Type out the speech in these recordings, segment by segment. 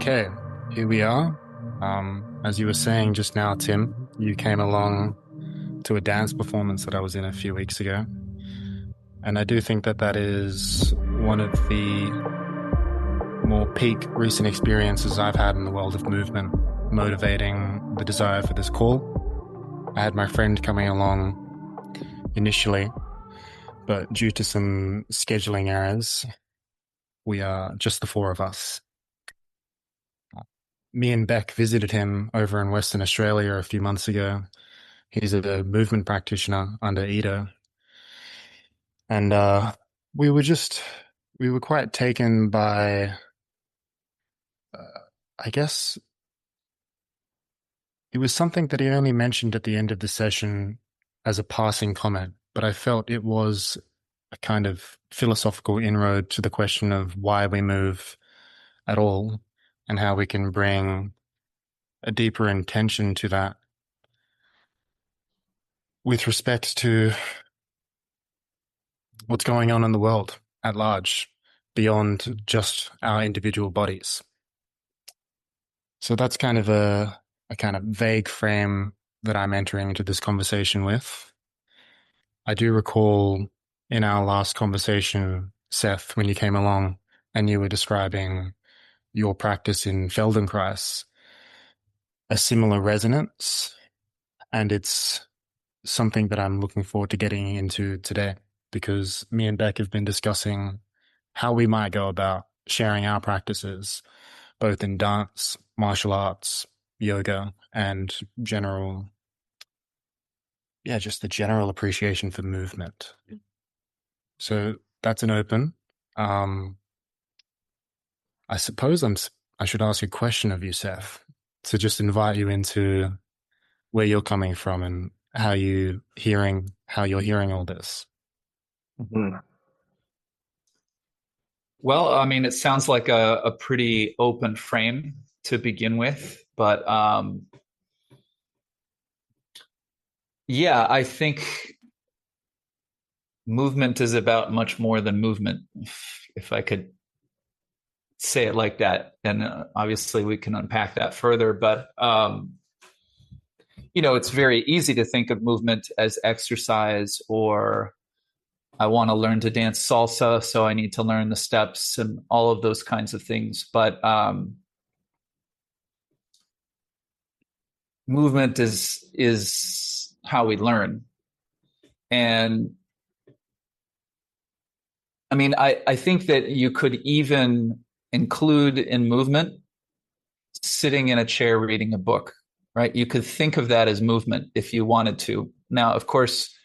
Okay, here we are. As you were saying just now, Tim, you came along to a dance performance that I was in a few weeks ago. And I do think that that is one of the more peak recent experiences I've had in the world of movement, motivating the desire for this call. I had my friend coming along initially, but due to some scheduling errors, we are just the four of us. Me and Beck visited him over in Western Australia a few months ago. He's a movement practitioner under Ida. And we were just, we were quite taken by, I guess it was something that he only mentioned at the end of the session as a passing comment, but I felt it was a kind of philosophical inroad to the question of why we move at all and how we can bring a deeper intention to that with respect to what's going on in the world at large, beyond just our individual bodies. So that's kind of a kind of vague frame that I'm entering into this conversation with. I do recall in our last conversation, Seth, when you came along and you were describing your practice in Feldenkrais, a similar resonance, and it's something that I'm looking forward to getting into today, because me and Beck have been discussing how we might go about sharing our practices, both in dance, martial arts, yoga, and just the general appreciation for movement. So that's an open. I suppose I should ask a question of you, Seth, to just invite you into where you're coming from and how you're hearing all this. Mm-hmm. Well, I mean, it sounds like a pretty open frame to begin with, but yeah, I think movement is about much more than movement, if I could say it like that. And obviously, we can unpack that further, but it's very easy to think of movement as exercise, or I want to learn to dance salsa, so I need to learn the steps and all of those kinds of things. But movement is how we learn. And I mean, I think that you could even include in movement sitting in a chair reading a book, right? You could think of that as movement if you wanted to. Now, of course,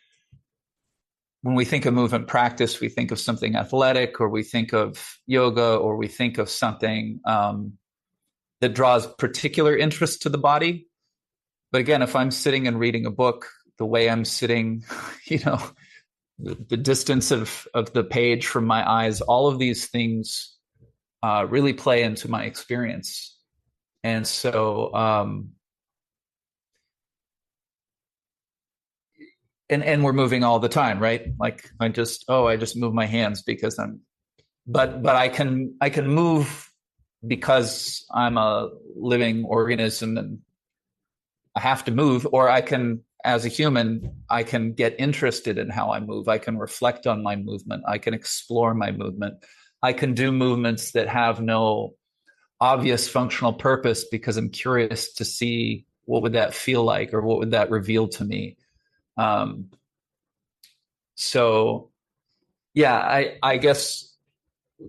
when we think of movement practice, we think of something athletic, or we think of yoga, or we think of something that draws particular interest to the body. But again, if I'm sitting and reading a book, the way I'm sitting, the distance of the page from my eyes, all of these things really play into my experience. And so, and we're moving all the time, right? Like I just move my hands because but I can move because I'm a living organism and I have to move, or I can, as a human, I can get interested in how I move. I can reflect on my movement. I can explore my movement. I can do movements that have no obvious functional purpose because I'm curious to see what would that feel like, or what would that reveal to me. So yeah, I guess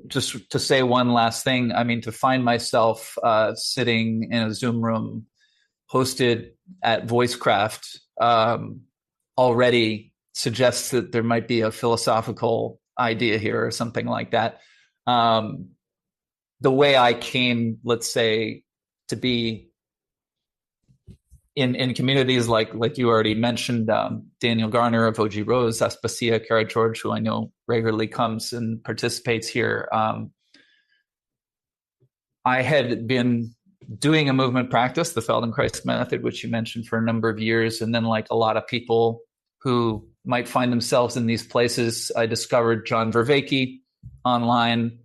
just to say one last thing, I mean, to find myself sitting in a Zoom room hosted at Voicecraft already suggests that there might be a philosophical idea here or something like that. The way I came, let's say, to be in communities like you already mentioned, Daniel Garner of OG Rose, Aspasia, Kara George, who I know regularly comes and participates here. I had been doing a movement practice, the Feldenkrais Method, which you mentioned, for a number of years. And then, like a lot of people who might find themselves in these places, I discovered John Vervaeke online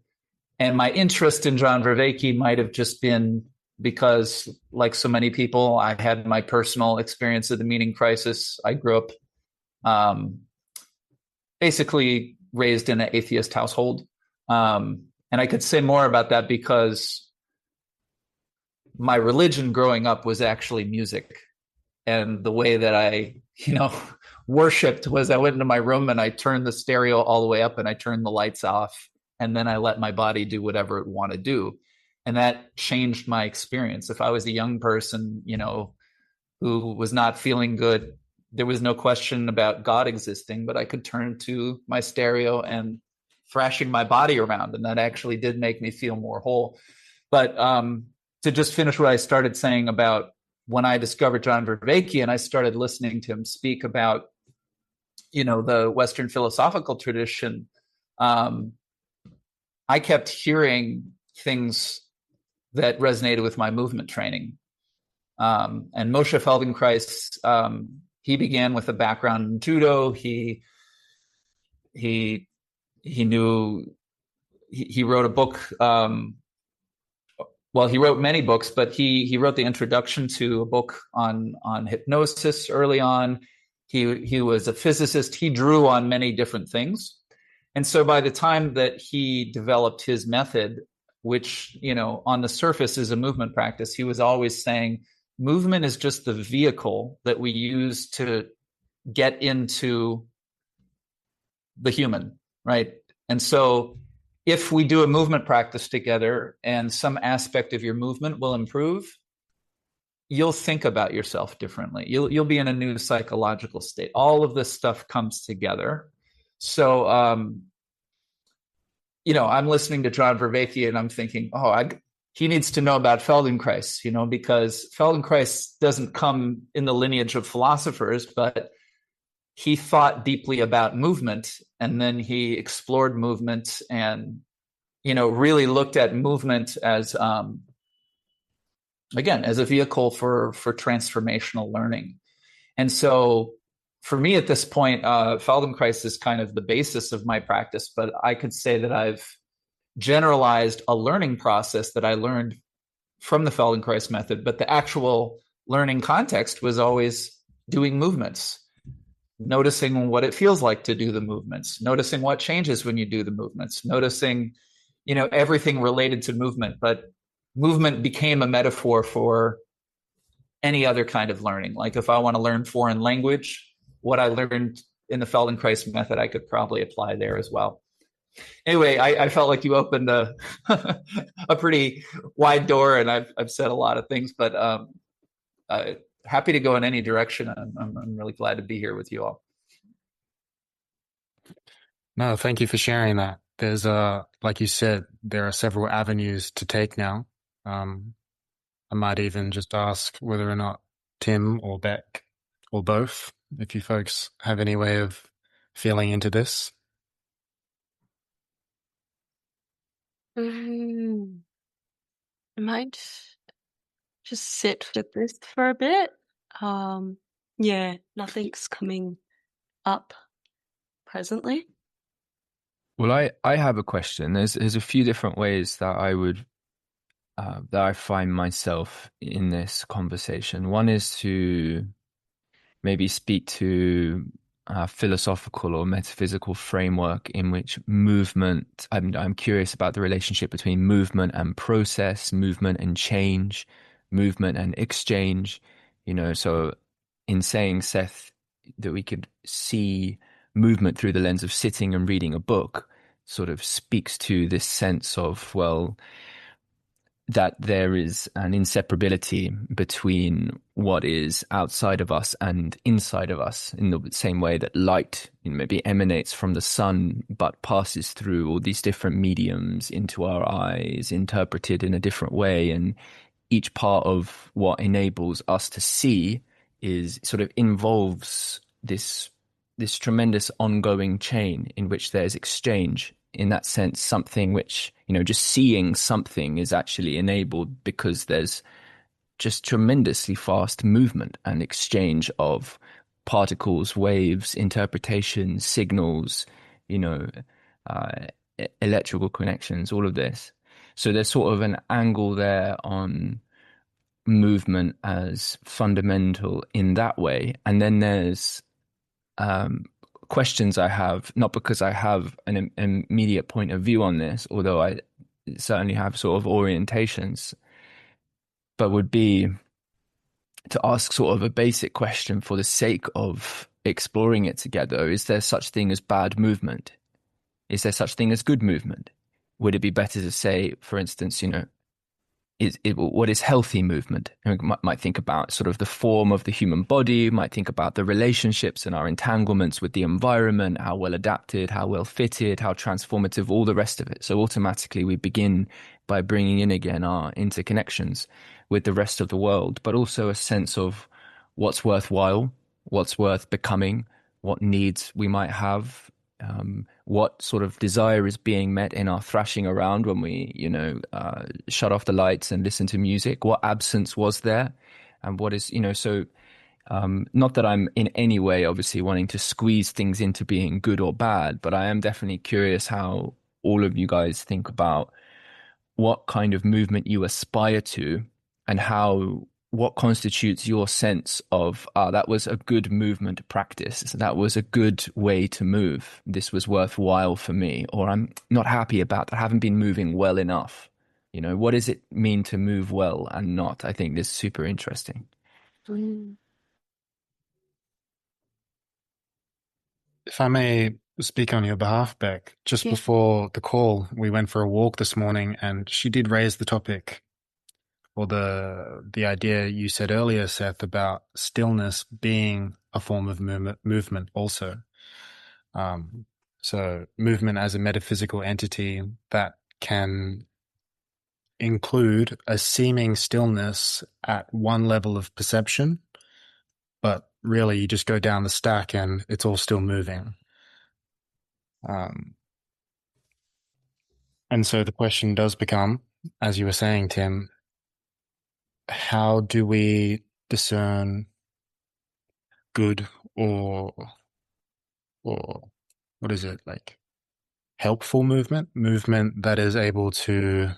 And my interest in John Vervaeke might have just been because, like so many people, I had my personal experience of the meaning crisis. I grew up um, basically raised in an atheist household. And I could say more about that because my religion growing up was actually music. And the way that I worshiped was I went into my room and I turned the stereo all the way up and I turned the lights off. And then I let my body do whatever it wanted to do. And that changed my experience. If I was a young person, who was not feeling good, there was no question about God existing, but I could turn to my stereo and thrashing my body around. And that actually did make me feel more whole. But to just finish what I started saying about when I discovered John Vervaeke and I started listening to him speak about, the Western philosophical tradition, I kept hearing things that resonated with my movement training. And Moshe Feldenkrais, he began with a background in judo. He knew he wrote a book. Well, he wrote many books, but he wrote the introduction to a book on hypnosis early on. He was a physicist. He drew on many different things. And so by the time that he developed his method, which, on the surface is a movement practice, he was always saying movement is just the vehicle that we use to get into the human, right? And so if we do a movement practice together and some aspect of your movement will improve, you'll think about yourself differently. You'll be in a new psychological state. All of this stuff comes together. So, I'm listening to John Vervaeke and I'm thinking, he needs to know about Feldenkrais, because Feldenkrais doesn't come in the lineage of philosophers, but he thought deeply about movement, and then he explored movement and, really looked at movement as, again, as a vehicle for transformational learning. And so for me at this point, Feldenkrais is kind of the basis of my practice, but I could say that I've generalized a learning process that I learned from the Feldenkrais method, but the actual learning context was always doing movements, noticing what it feels like to do the movements, noticing what changes when you do the movements, noticing, everything related to movement. But movement became a metaphor for any other kind of learning. Like if I want to learn foreign language, what I learned in the Feldenkrais method, I could probably apply there as well. Anyway, I felt like you opened a a pretty wide door, and I've said a lot of things, but happy to go in any direction. I'm really glad to be here with you all. No, thank you for sharing that. There's like you said, there are several avenues to take now. I might even just ask whether or not Tim or Beck or both, if you folks have any way of feeling into this. I might just sit with this for a bit. Yeah, nothing's coming up presently. Well, I have a question. There's a few different ways that I find myself in this conversation. One is to maybe speak to a philosophical or metaphysical framework in which movement. I'm curious about the relationship between movement and process, movement and change, movement and exchange. So in saying, Seth, that we could see movement through the lens of sitting and reading a book sort of speaks to this sense of, well, that there is an inseparability between what is outside of us and inside of us, in the same way that light maybe emanates from the sun but passes through all these different mediums into our eyes, interpreted in a different way. And each part of what enables us to see is sort of involves this tremendous ongoing chain in which there's exchange. In that sense, something which, just seeing something is actually enabled because there's just tremendously fast movement and exchange of particles, waves, interpretations, signals, electrical connections, all of this. So there's sort of an angle there on movement as fundamental in that way. And then there's questions I have, not because I have an immediate point of view on this, although I certainly have sort of orientations, but would be to ask sort of a basic question for the sake of exploring it together. Is there such thing as bad movement? Is there such thing as good movement? Would it be better to say, for instance, what is healthy movement? And we might think about sort of the form of the human body, might think about the relationships and our entanglements with the environment, how well adapted, how well fitted, how transformative, all the rest of it. So automatically we begin by bringing in again our interconnections with the rest of the world, but also a sense of what's worthwhile, what's worth becoming, what needs we might have, what sort of desire is being met in our thrashing around when we, shut off the lights and listen to music, what absence was there, and what is, so not that I'm in any way obviously wanting to squeeze things into being good or bad, but I am definitely curious how all of you guys think about what kind of movement you aspire to and what constitutes your sense of, that was a good movement practice. That was a good way to move. This was worthwhile for me, or I'm not happy about that. I haven't been moving well enough. What does it mean to move well and not? I think this is super interesting. If I may speak on your behalf, Beck, just before the call, we went for a walk this morning and she did raise the topic or the idea you said earlier, Seth, about stillness being a form of movement also. So movement as a metaphysical entity that can include a seeming stillness at one level of perception, but really you just go down the stack and it's all still moving. And so the question does become, as you were saying, Tim, how do we discern good or what is it, like helpful movement that is able to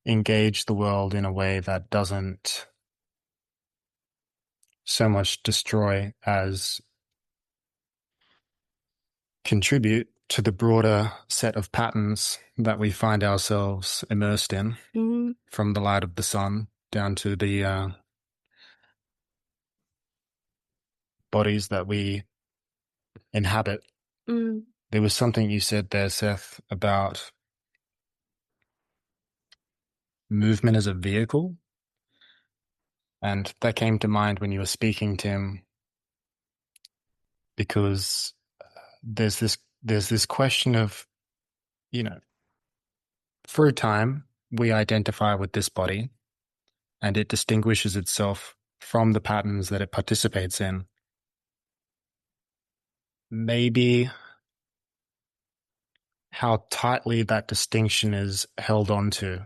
engage the world in a way that doesn't so much destroy as contribute to the broader set of patterns that we find ourselves immersed in, from the light of the sun down to the bodies that we inhabit. There was something you said there, Seth, about movement as a vehicle. And that came to mind when you were speaking, Tim, because there's this question of, for a time, we identify with this body and it distinguishes itself from the patterns that it participates in. Maybe how tightly that distinction is held onto,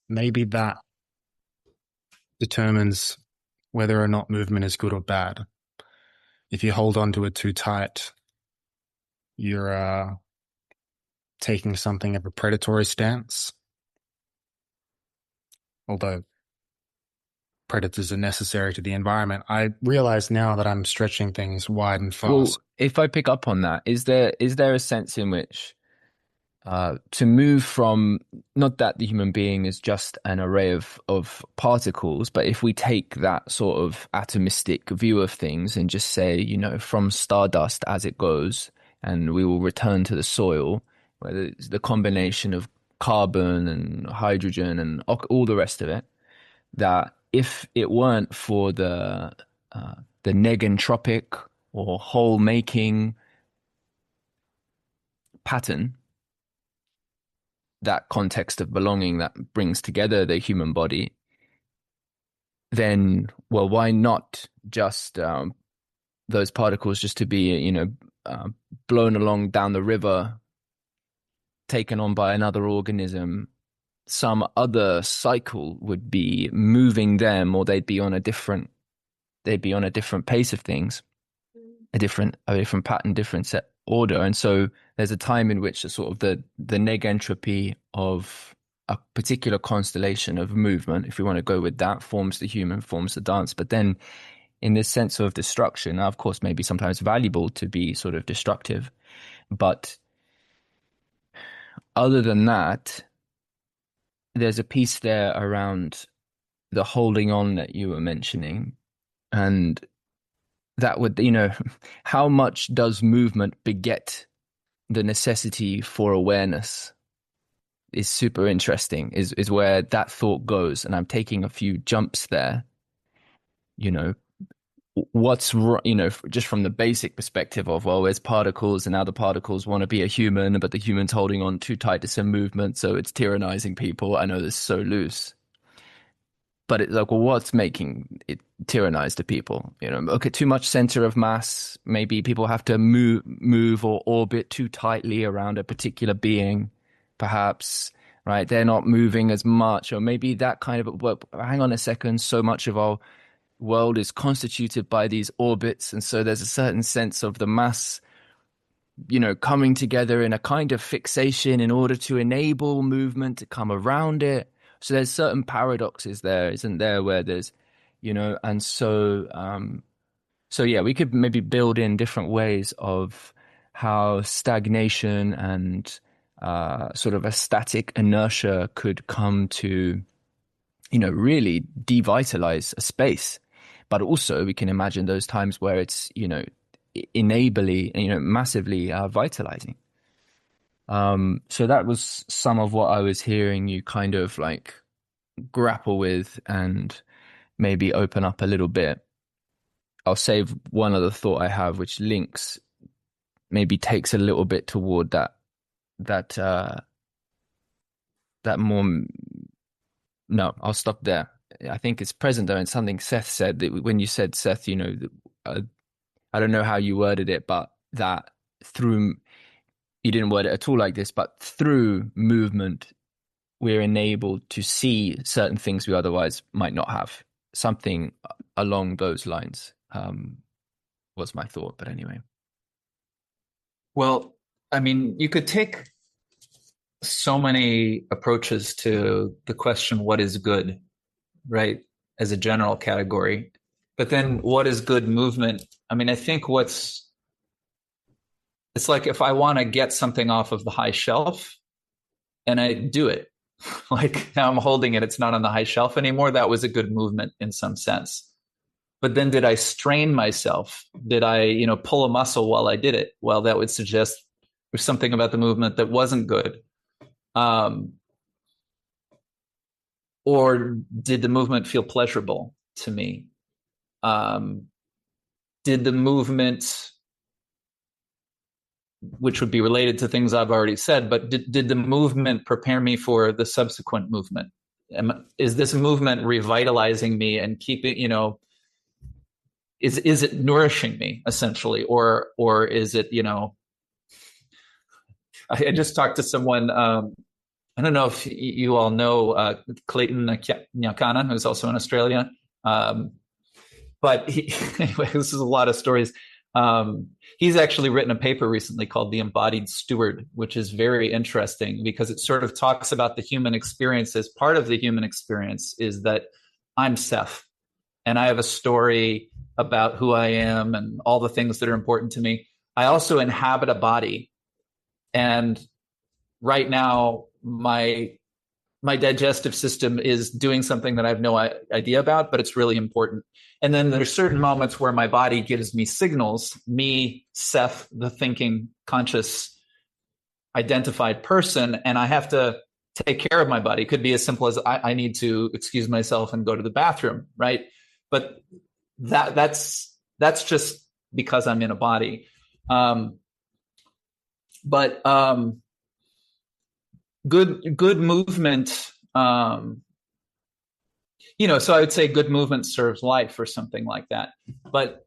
maybe that determines whether or not movement is good or bad. If you hold on to it too tight, you're taking something of a predatory stance. Although predators are necessary to the environment, I realize now that I'm stretching things wide and fast. Well, if I pick up on that, is there a sense in which to move from, not that the human being is just an array of particles, but if we take that sort of atomistic view of things and just say, from stardust as it goes, and we will return to the soil, whether it's the combination of carbon and hydrogen and all the rest of it, that if it weren't for the negentropic or whole making pattern, that context of belonging that brings together the human body, then, well, why not just those particles just to be, blown along down the river, taken on by another organism? Some other cycle would be moving them, or they'd be on a different pace of things, a different pattern, different set order. And so there's a time in which sort of the negentropy of a particular constellation of movement, if we want to go with that, forms the human, forms the dance. But then in this sense of destruction, now, of course, maybe sometimes valuable to be sort of destructive, but other than that, there's a piece there around the holding on that you were mentioning. And that would, how much does movement beget the necessity for awareness is super interesting, is where that thought goes. And I'm taking a few jumps there. What's, just from the basic perspective of, well, there's particles and now the particles want to be a human, but the human's holding on too tight to some movement, so it's tyrannizing people. I know this is so loose. But it's like, well, what's making it tyrannize the people? Okay, too much center of mass. Maybe people have to move or orbit too tightly around a particular being, perhaps, right? They're not moving as much, or maybe that kind of, well, hang on a second, so much of our world is constituted by these orbits, and so there's a certain sense of the mass, coming together in a kind of fixation in order to enable movement to come around it. So there's certain paradoxes there, isn't there, where there's, and so yeah, we could maybe build in different ways of how stagnation and sort of a static inertia could come to, really devitalize a space. But also we can imagine those times where it's, enabling, massively vitalizing. So that was some of what I was hearing you kind of like grapple with and maybe open up a little bit. I'll save one other thought I have, which links, maybe takes a little bit toward that more. No, I'll stop there. I think it's present though, and something Seth said, that when you said, Seth, I don't know how you worded it, but that through, you didn't word it at all like this, but through movement, we're enabled to see certain things we otherwise might not have. Something along those lines was my thought, but anyway. Well, I mean, you could take so many approaches to the question, what is good, right? As a general category. But then what is good movement? I mean, I think it's like if I want to get something off of the high shelf and I do it, like now I'm holding it, it's not on the high shelf anymore. That was a good movement in some sense. But then did I strain myself? Did I, pull a muscle while I did it? Well, that would suggest there's something about the movement that wasn't good. Or did the movement feel pleasurable to me? Did the movement, which would be related to things I've already said, but did the movement prepare me for the subsequent movement? Is this movement revitalizing me and keeping, is it nourishing me essentially, or is it, I just talked to someone, I don't know if you all know Clayton Nyakana, who's also in Australia. But anyway, this is a lot of stories. He's actually written a paper recently called The Embodied Steward, which is very interesting because it sort of talks about the human experience. As part of the human experience is that I'm Seth, and I have a story about who I am and all the things that are important to me. I also inhabit a body. And right now, my digestive system is doing something that I have no idea about, but it's really important. And then there's certain moments where my body gives me signals, me, Seth, the thinking, conscious, identified person, and I have to take care of my body. It could be as simple as I need to excuse myself and go to the bathroom, right? But that's just because I'm in a body. Good movement, so I would say good movement serves life or something like that. But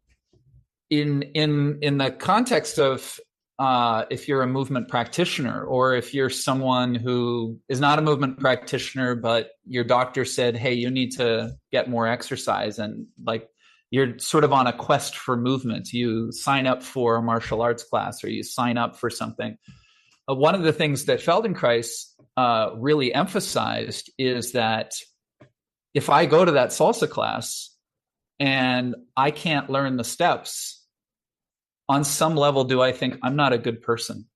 in the context of if you're a movement practitioner, or if you're someone who is not a movement practitioner, but your doctor said, hey, you need to get more exercise, and like you're sort of on a quest for movement, you sign up for a martial arts class or you sign up for something. one of the things that Feldenkrais really emphasized is that if I go to that salsa class and I can't learn the steps, on some level, do I think I'm not a good person?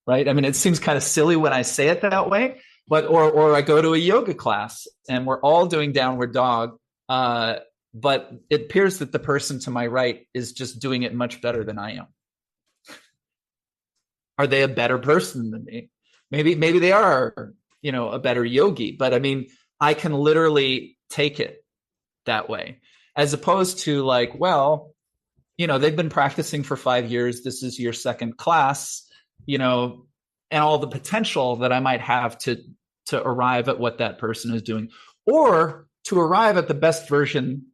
Right? I mean, it seems kind of silly when I say it that way, but or I go to a yoga class and we're all doing downward dog, but it appears that the person to my right is just doing it much better than I am. Are they a better person than me? Maybe they are, a better yogi, but I mean, I can literally take it that way, as opposed to like, well, they've been practicing for 5 years. This is your second class, and all the potential that I might have to arrive at what that person is doing, or to arrive at the best version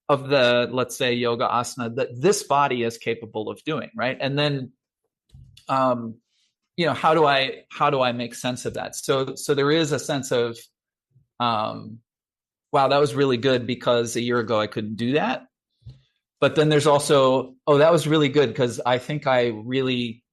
of the, let's say, yoga asana that this body is capable of doing, right? And then, how do I make sense of that? So there is a sense of, wow, that was really good because a year ago I couldn't do that. But then there's also, oh, that was really good because I think I really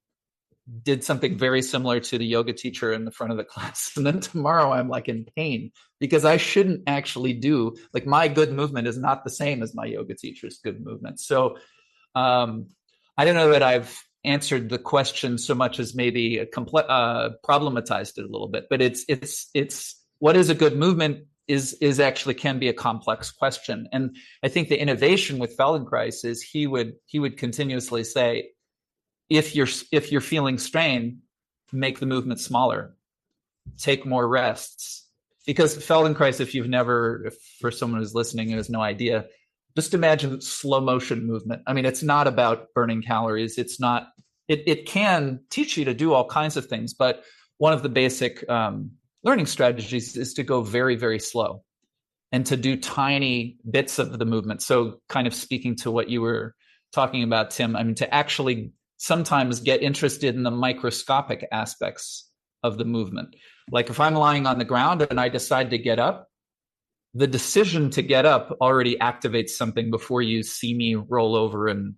did something very similar to the yoga teacher in the front of the class. And then tomorrow I'm like in pain because I shouldn't actually do, like, my good movement is not the same as my yoga teacher's good movement. So I don't know that I've answered the question so much as maybe problematized it a little bit, but it's what is a good movement is actually can be a complex question. And I think the innovation with Feldenkrais is he would continuously say, if you're feeling strain, make the movement smaller, take more rests. Because Feldenkrais, if for someone who's listening who has no idea, just imagine slow motion movement. I mean, it's not about burning calories. It's not, it can teach you to do all kinds of things, but one of the basic learning strategies is to go very, very slow and to do tiny bits of the movement. So kind of speaking to what you were talking about, Tim, I mean, to actually sometimes get interested in the microscopic aspects of the movement. Like if I'm lying on the ground and I decide to get up, the decision to get up already activates something before you see me roll over and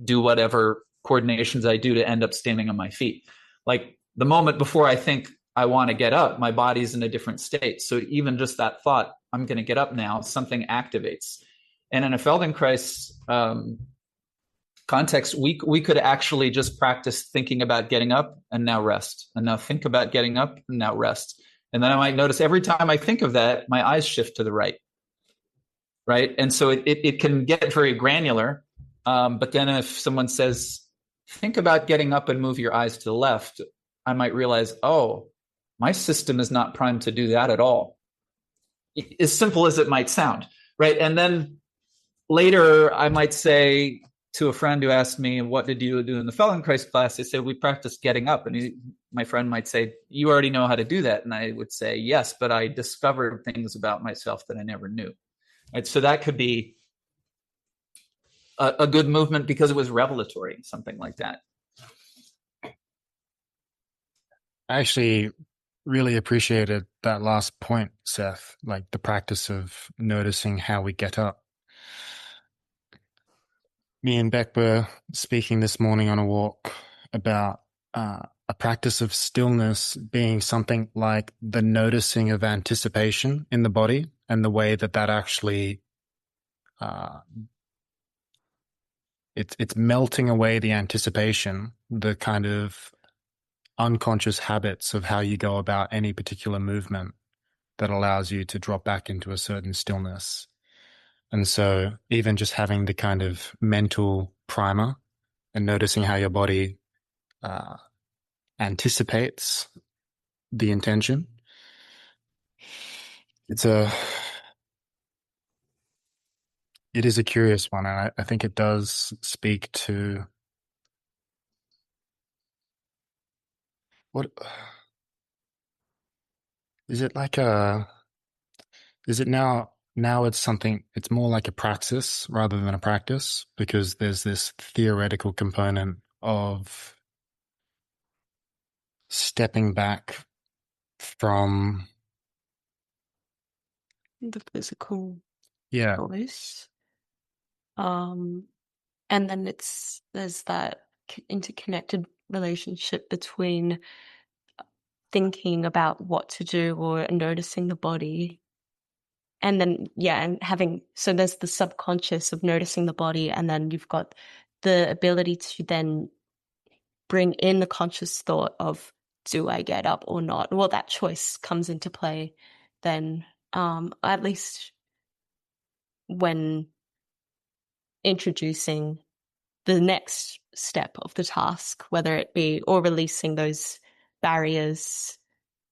do whatever coordinations I do to end up standing on my feet. Like the moment before I think I want to get up, my body's in a different state. So even just that thought, I'm going to get up now, something activates. And in a Feldenkrais context, we could actually just practice thinking about getting up and now rest, and now think about getting up and now rest. And then I might notice every time I think of that, my eyes shift to the right. Right. And so it can get very granular. But then if someone says, think about getting up and move your eyes to the left, I might realize, oh, my system is not primed to do that at all. As simple as it might sound. Right. And then later I might say to a friend who asked me, what did you do in the Feldenkrais class? They said, we practiced getting up. And my friend might say, you already know how to do that. And I would say, yes, but I discovered things about myself that I never knew. Right? So that could be a good movement because it was revelatory, something like that. I actually really appreciated that last point, Seth, like the practice of noticing how we get up. Me and Beck were speaking this morning on a walk about a practice of stillness being something like the noticing of anticipation in the body, and the way that actually it's melting away the anticipation, the kind of unconscious habits of how you go about any particular movement that allows you to drop back into a certain stillness. And so even just having the kind of mental primer and noticing how your body anticipates the intention, it is a curious one. And I think it does speak to what is it like is it now it's something, it's more like a praxis rather than a practice, because there's this theoretical component of stepping back from the physical yeah choice. And then there's that interconnected relationship between thinking about what to do or noticing the body. And then, and so there's the subconscious of noticing the body, and then you've got the ability to then bring in the conscious thought of, do I get up or not? Well, that choice comes into play then, at least when introducing the next step of the task, whether it be or releasing those barriers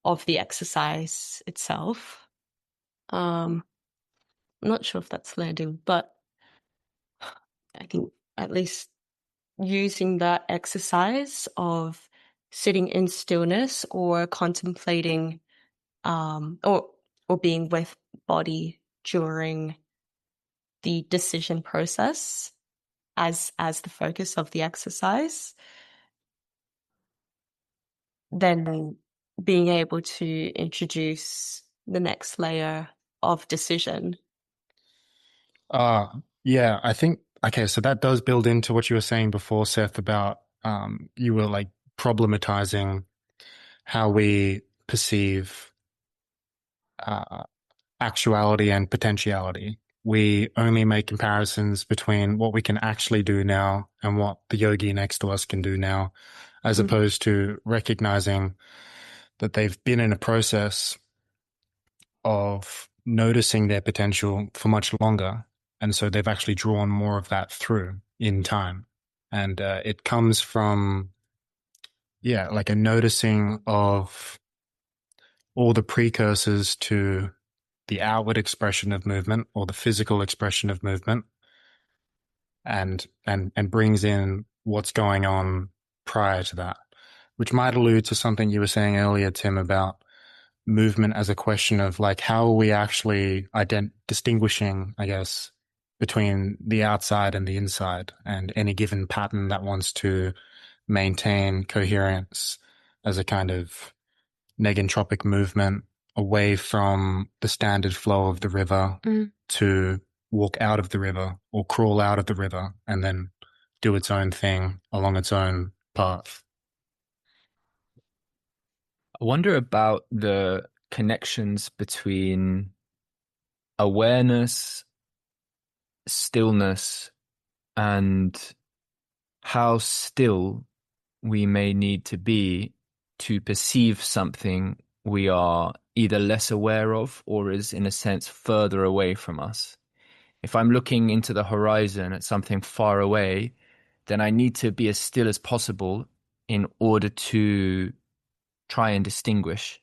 of the exercise itself. I'm not sure if that's landing, but I think at least using that exercise of sitting in stillness or contemplating or being with body during the decision process as the focus of the exercise, then being able to introduce the next layer of decision. Yeah, I think, okay, so that does build into what you were saying before, Seth, about you were like problematizing how we perceive actuality and potentiality. We only make comparisons between what we can actually do now and what the yogi next to us can do now, as opposed to recognizing that they've been in a process of noticing their potential for much longer. And so they've actually drawn more of that through in time. And it comes from, like a noticing of all the precursors to the outward expression of movement or the physical expression of movement, and brings in what's going on prior to that, which might allude to something you were saying earlier, Tim, about movement as a question of like, how are we actually distinguishing, I guess, between the outside and the inside, and any given pattern that wants to maintain coherence as a kind of negentropic movement away from the standard flow of the river to walk out of the river or crawl out of the river and then do its own thing along its own path. I wonder about the connections between awareness, stillness, and how still we may need to be to perceive something we are either less aware of or is, in a sense, further away from us. If I'm looking into the horizon at something far away, then I need to be as still as possible in order to try and distinguish,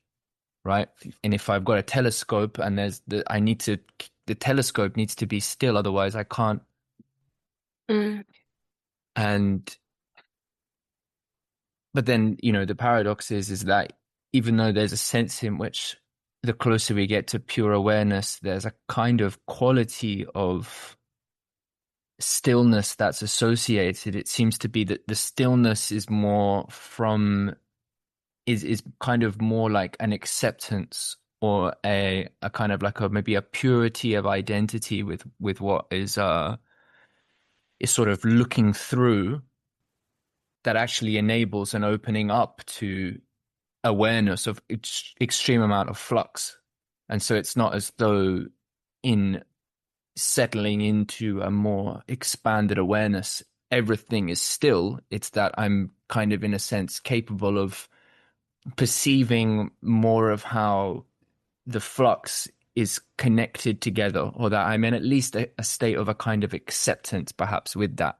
right? And if I've got a telescope and the telescope needs to be still, otherwise I can't. But then, the paradox is that even though there's a sense in which the closer we get to pure awareness, there's a kind of quality of stillness that's associated. It seems to be that the stillness is more is kind of more like an acceptance or a kind of like maybe a purity of identity with what is sort of looking through, that actually enables an opening up to awareness of extreme amount of flux. And so it's not as though in settling into a more expanded awareness, everything is still. It's that I'm kind of, in a sense, capable of perceiving more of how the flux is connected together, or that I'm in at least a state of a kind of acceptance, perhaps, with that.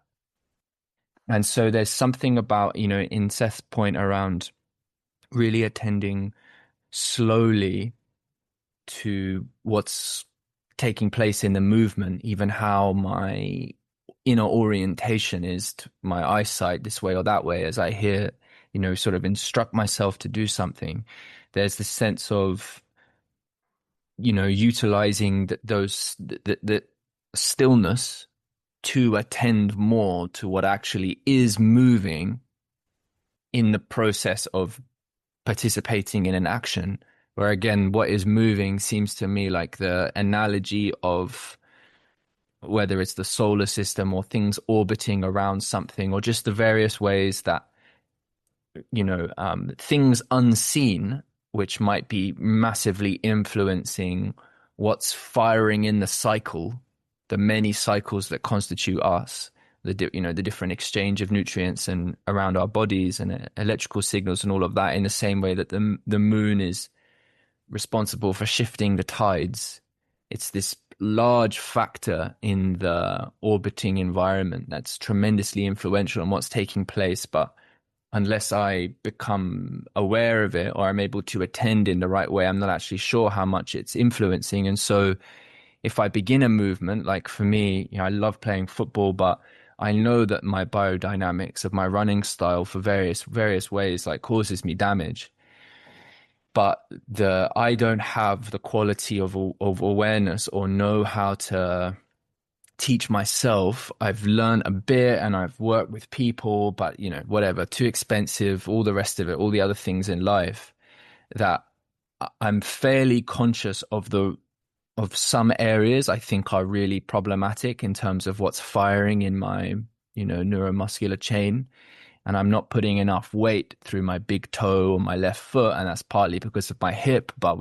And so there's something about, in Seth's point around really attending slowly to what's taking place in the movement, even how my inner orientation is to my eyesight this way or that way, as I hear, sort of instruct myself to do something. There's this sense of, utilizing the stillness to attend more to what actually is moving in the process of participating in an action, where again, what is moving seems to me like the analogy of whether it's the solar system or things orbiting around something, or just the various ways that, things unseen, which might be massively influencing what's firing in the cycle, the many cycles that constitute us, the different exchange of nutrients and around our bodies and electrical signals and all of that, in the same way that the moon is responsible for shifting the tides. It's this large factor in the orbiting environment that's tremendously influential on what's taking place. But unless I become aware of it or I'm able to attend in the right way, I'm not actually sure how much it's influencing. And so if I begin a movement, like for me, I love playing football, but I know that my biodynamics of my running style for various ways like causes me damage. But I don't have the quality of awareness or know how to teach myself. I've learned a bit and I've worked with people, but whatever, too expensive, all the rest of it, all the other things in life, that I'm fairly conscious of some areas I think are really problematic in terms of what's firing in my, neuromuscular chain. And I'm not putting enough weight through my big toe or my left foot, and that's partly because of my hip, but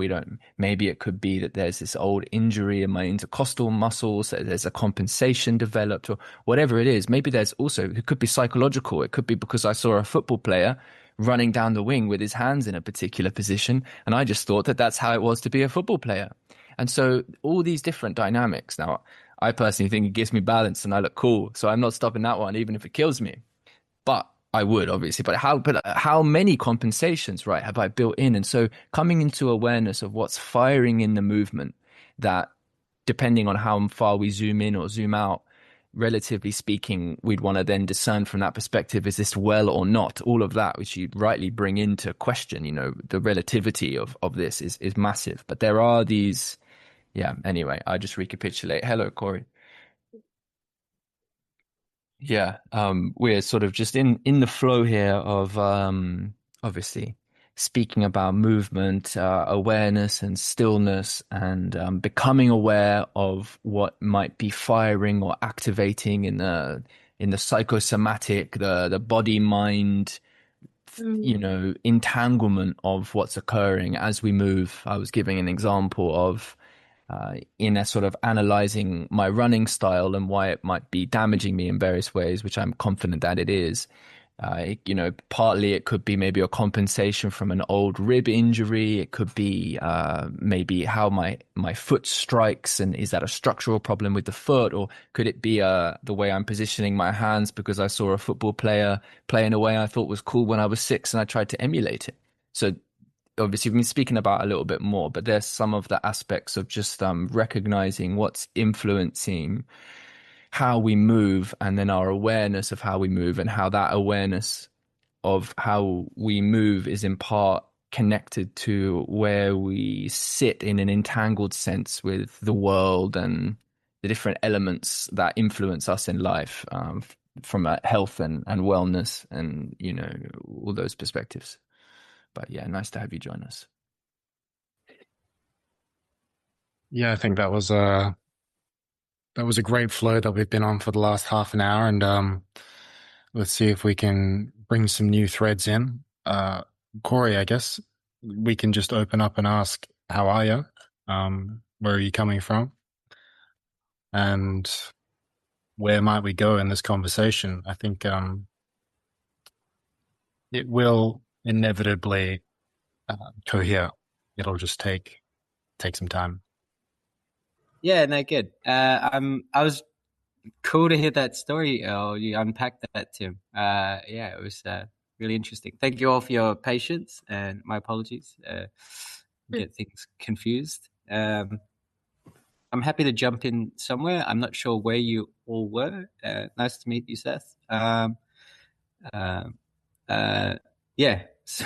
maybe it could be that there's this old injury in my intercostal muscles, so there's a compensation developed, or whatever it is. Maybe it could be psychological. It could be because I saw a football player running down the wing with his hands in a particular position, and I just thought that that's how it was to be a football player. And so all these different dynamics. Now, I personally think it gives me balance and I look cool, so I'm not stopping that one, even if it kills me. But I would, obviously, but how many compensations, right, have I built in? And so coming into awareness of what's firing in the movement, that depending on how far we zoom in or zoom out, relatively speaking, we'd want to then discern from that perspective, is this well or not? All of that, which you rightly bring into question, the relativity of this is massive. But there are these, anyway, I just recapitulate. Hello, Corey. Yeah, we're sort of just in the flow here of obviously speaking about movement, awareness, and stillness, and becoming aware of what might be firing or activating in the psychosomatic, the body mind, entanglement of what's occurring as we move. I was giving an example of in a sort of analyzing my running style and why it might be damaging me in various ways, which I'm confident that it is. Partly it could be maybe a compensation from an old rib injury. It could be maybe how my foot strikes, and is that a structural problem with the foot, or could it be the way I'm positioning my hands because I saw a football player play in a way I thought was cool when I was 6 and I tried to emulate it. So obviously we've been speaking about a little bit more, but there's some of the aspects of just recognizing what's influencing how we move, and then our awareness of how we move, and how that awareness of how we move is in part connected to where we sit in an entangled sense with the world and the different elements that influence us in life, from a health and wellness and all those perspectives. But yeah, nice to have you join us. Yeah, I think that was a great flow that we've been on for the last half an hour, and let's see if we can bring some new threads in. Corey, I guess we can just open up and ask, how are you? Where are you coming from? And where might we go in this conversation? I think it will inevitably cohere. It'll just take some time. Yeah, no, good. I was cool to hear that story. Oh, you unpacked that, Tim. Yeah, it was really interesting. Thank you all for your patience, and my apologies. Get things confused. I'm happy to jump in somewhere. I'm not sure where you all were. Nice to meet you, Seth. Yeah. So,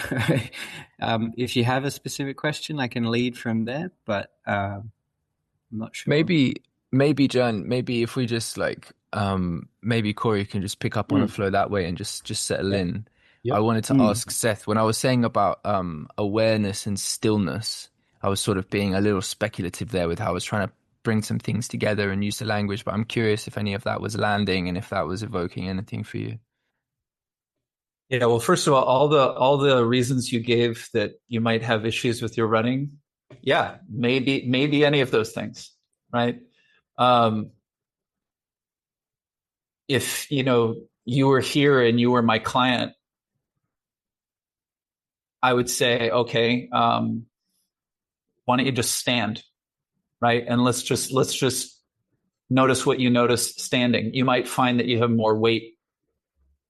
if you have a specific question, I can lead from there, but I'm not sure. Maybe, John, maybe if we just maybe Corey can just pick up on a flow that way and just settle in. Yep. I wanted to ask Seth, when I was saying about awareness and stillness, I was sort of being a little speculative there with how I was trying to bring some things together and use the language, but I'm curious if any of that was landing and if that was evoking anything for you. Yeah, well, first of all the reasons you gave that you might have issues with your running, yeah, maybe any of those things, right? If you were here and you were my client, I would say, okay, why don't you just stand, right? And let's just notice what you notice standing. You might find that you have more weight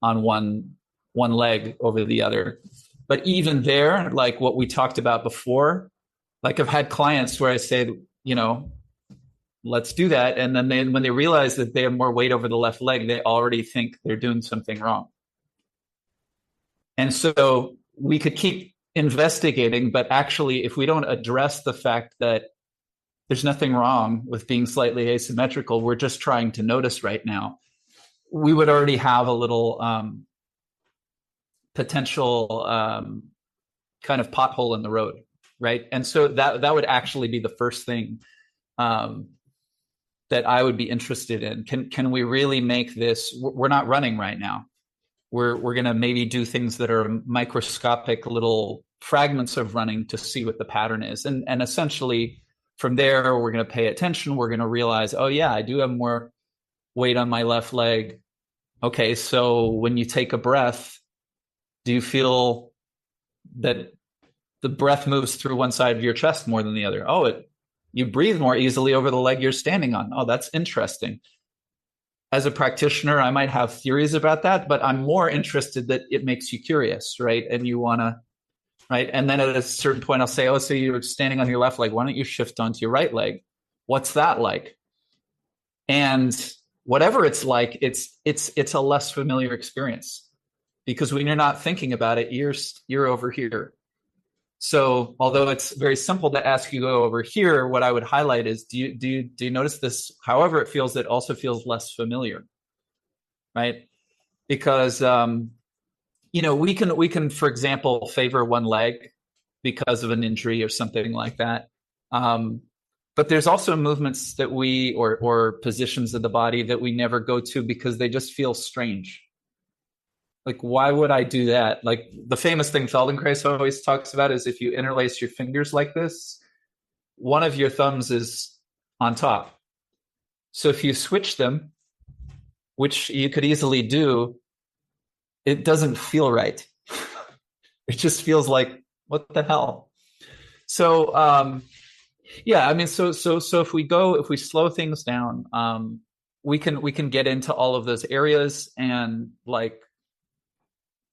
on one leg over the other. But even there, like what we talked about before, like I've had clients where I say, let's do that. And then when they realize that they have more weight over the left leg, they already think they're doing something wrong. And so we could keep investigating, but actually, if we don't address the fact that there's nothing wrong with being slightly asymmetrical, we're just trying to notice right now, we would already have a little potential kind of pothole in the road, right? And so that would actually be the first thing that I would be interested in. Can we really make this? We're not running right now. We're going to maybe do things that are microscopic little fragments of running to see what the pattern is, and essentially from there we're going to pay attention. We're going to realize, oh yeah, I do have more weight on my left leg. Okay, so when you take a breath, do you feel that the breath moves through one side of your chest more than the other? Oh, you breathe more easily over the leg you're standing on. Oh, that's interesting. As a practitioner, I might have theories about that, but I'm more interested that it makes you curious, right? And you want to, right? And then at a certain point, I'll say, oh, so you're standing on your left leg. Why don't you shift onto your right leg? What's that like? And whatever it's like, it's a less familiar experience, because when you're not thinking about it, you're over here. So although it's very simple to ask you to go over here, what I would highlight is, do you notice this? However it feels, it also feels less familiar, right? Because we can, for example, favor one leg because of an injury or something like that. But there's also movements that we or positions of the body that we never go to because they just feel strange. Like, why would I do that? Like the famous thing Feldenkrais always talks about is if you interlace your fingers like this, one of your thumbs is on top. So if you switch them, which you could easily do, it doesn't feel right. It just feels like, what the hell? So, yeah, I mean, so if we slow things down, we can get into all of those areas, and like,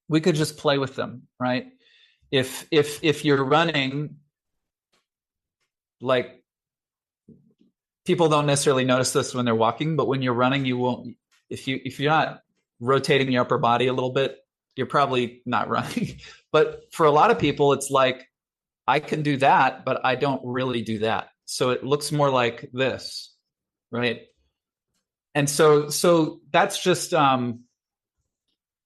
we could just play with them, right? If you're running, like, people don't necessarily notice this when they're walking, but when you're running, you won't. If you're not rotating your upper body a little bit, you're probably not running. But for a lot of people, it's like, I can do that, but I don't really do that. So it looks more like this, right? And so that's just.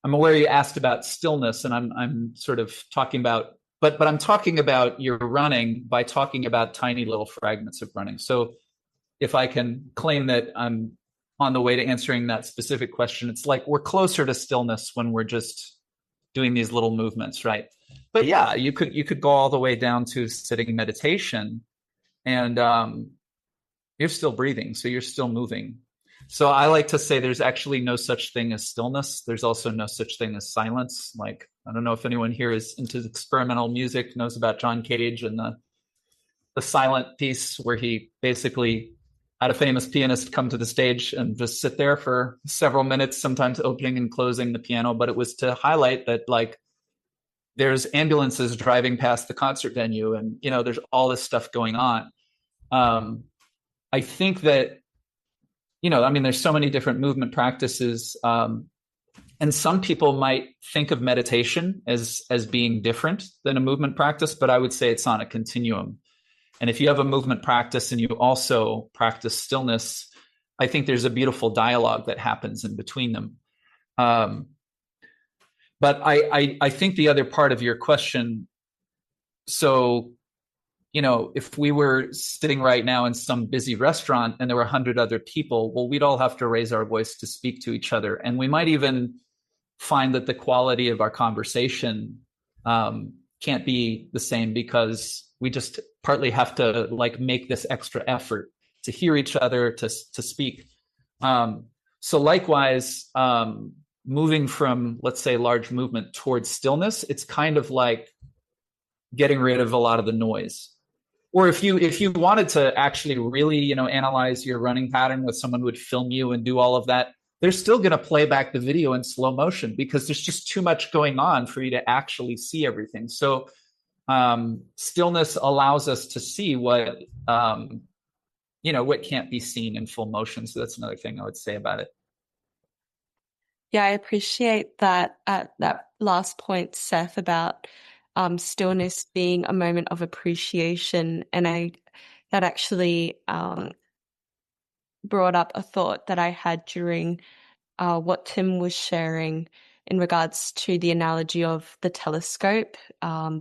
I'm aware you asked about stillness, and I'm sort of talking about, but I'm talking about your running by talking about tiny little fragments of running. So if I can claim that I'm on the way to answering that specific question, it's like we're closer to stillness when we're just doing these little movements, right? But yeah, you could go all the way down to sitting meditation, and you're still breathing, so you're still moving. So I like to say there's actually no such thing as stillness. There's also no such thing as silence. Like, I don't know if anyone here is into experimental music, knows about John Cage and the silent piece where he basically had a famous pianist come to the stage and just sit there for several minutes, sometimes opening and closing the piano. But it was to highlight that, like, there's ambulances driving past the concert venue, and, there's all this stuff going on. I think that, there's so many different movement practices. And some people might think of meditation as being different than a movement practice, but I would say it's on a continuum. And if you have a movement practice and you also practice stillness, I think there's a beautiful dialogue that happens in between them. But I think the other part of your question, so if we were sitting right now in some busy restaurant and there were 100 other people, well, we'd all have to raise our voice to speak to each other. And we might even find that the quality of our conversation can't be the same because we just partly have to like make this extra effort to hear each other, to speak. So likewise, moving from, let's say, large movement towards stillness, it's kind of like getting rid of a lot of the noise. Or if you wanted to actually really, analyze your running pattern, with someone who would film you and do all of that, they're still going to play back the video in slow motion because there's just too much going on for you to actually see everything. So stillness allows us to see what can't be seen in full motion. So that's another thing I would say about it. Yeah, I appreciate that that last point, Seth, about stillness being a moment of appreciation, and that actually brought up a thought that I had during what Tim was sharing in regards to the analogy of the telescope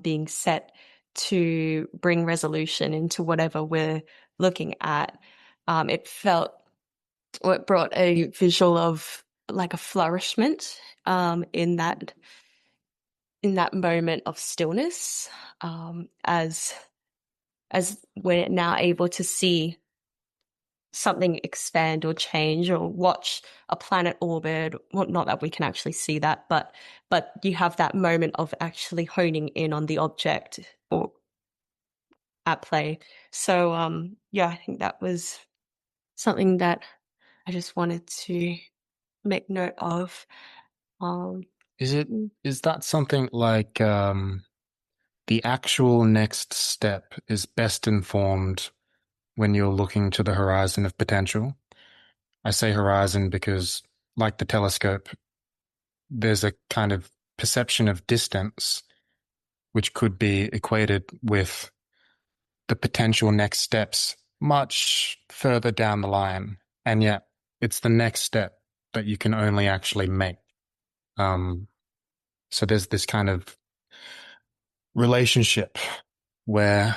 being set to bring resolution into whatever we're looking at. It brought a visual of like a flourishment in that moment of stillness, as we're now able to see something expand or change or watch a planet orbit. Well, not that we can actually see that, but you have that moment of actually honing in on the object or at play. So I think that was something that I just wanted to make note of. Is that something like the actual next step is best informed when you're looking to the horizon of potential? I say horizon because, like the telescope, there's a kind of perception of distance which could be equated with the potential next steps much further down the line. And yet it's the next step that you can only actually make. So there's this kind of relationship where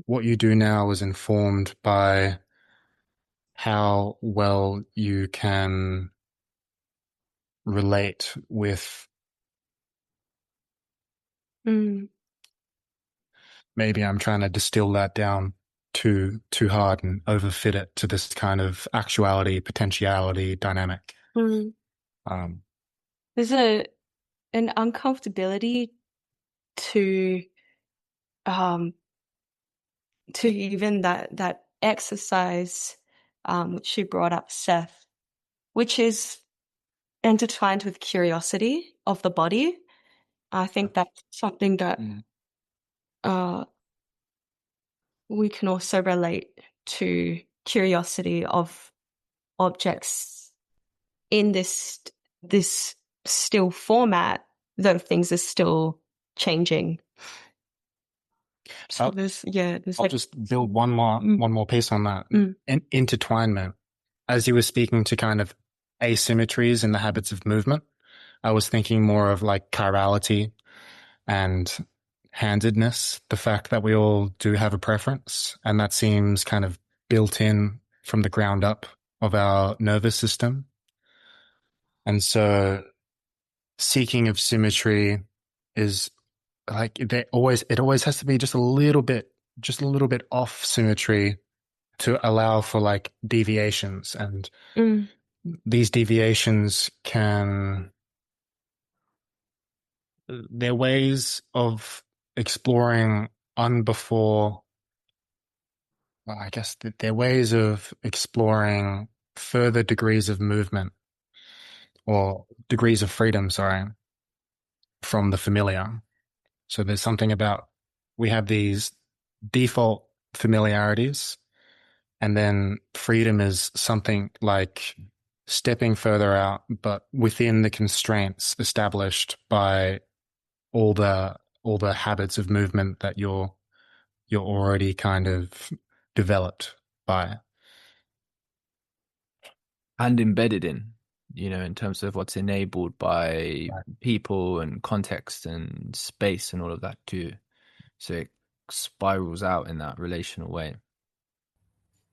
what you do now is informed by how well you can relate with. Maybe I'm trying to distill that down too hard and overfit it to this kind of actuality, potentiality dynamic. There's an uncomfortability to even that exercise which you brought up, Seth, which is intertwined with curiosity of the body. I think that's something that we can also relate to, curiosity of objects in this still format, though things are still changing. So I'll just build one more piece on that. Intertwinement. As you were speaking to kind of asymmetries in the habits of movement, I was thinking more of like chirality and handedness, the fact that we all do have a preference, and that seems kind of built in from the ground up of our nervous system. And so seeking of symmetry is like it always has to be just a little bit off symmetry to allow for like deviations, and these deviations they're ways of exploring unbefore. Well, I guess they're ways of exploring further degrees of movement or degrees of freedom, from the familiar. So there's something about, we have these default familiarities, and then freedom is something like stepping further out, but within the constraints established by all the habits of movement that you're already kind of developed by. And embedded in terms of what's enabled by people and context and space and all of that too. So spirals out in that relational way.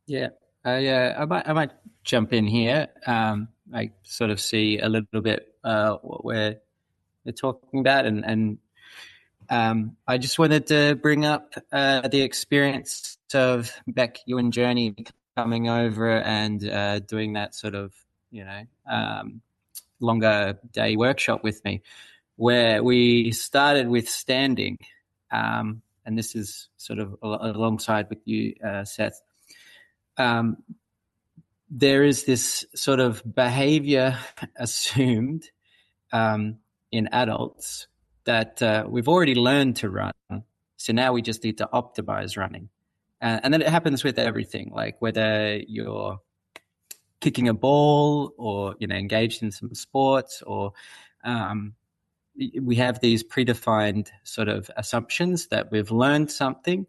Yeah, I might jump in here. I sort of see a little bit what we're talking about, and I just wanted to bring up the experience of Beck, you and Jurnee coming over and doing that sort of, longer day workshop with me, where we started with standing, and this is sort of alongside with you, Seth. There is this sort of behavior assumed in adults that we've already learned to run. So now we just need to optimize running. And then it happens with everything, like whether you're kicking a ball or, engaged in some sports, or we have these predefined sort of assumptions that we've learned something.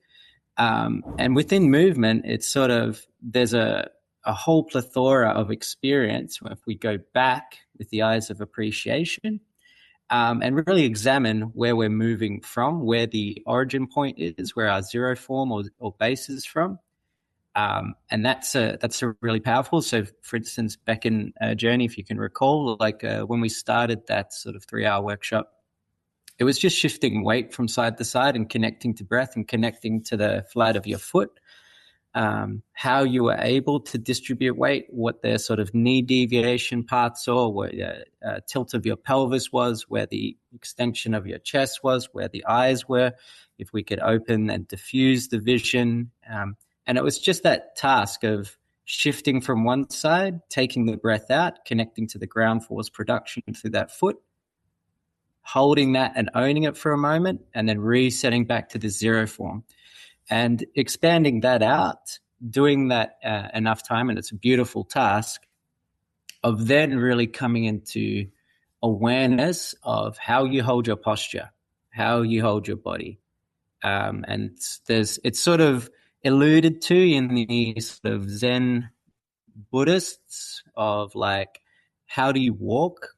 And within movement, it's sort of, there's a whole plethora of experience if we go back with the eyes of appreciation, and really examine where we're moving from, where the origin point is, where our zero form or base is from. And that's a really powerful. So for instance, back in Jurnee, if you can recall, when we started that sort of 3-hour workshop, it was just shifting weight from side to side and connecting to breath and connecting to the flat of your foot. How you were able to distribute weight, what their sort of knee deviation parts are, where tilt of your pelvis was, where the extension of your chest was, where the eyes were, if we could open and diffuse the vision. And it was just that task of shifting from one side, taking the breath out, connecting to the ground force production through that foot, holding that and owning it for a moment, and then resetting back to the zero form. And expanding that out, doing that enough time, and it's a beautiful task, of then really coming into awareness of how you hold your posture, how you hold your body. And it's sort of alluded to in the sort of Zen Buddhists of like, how do you walk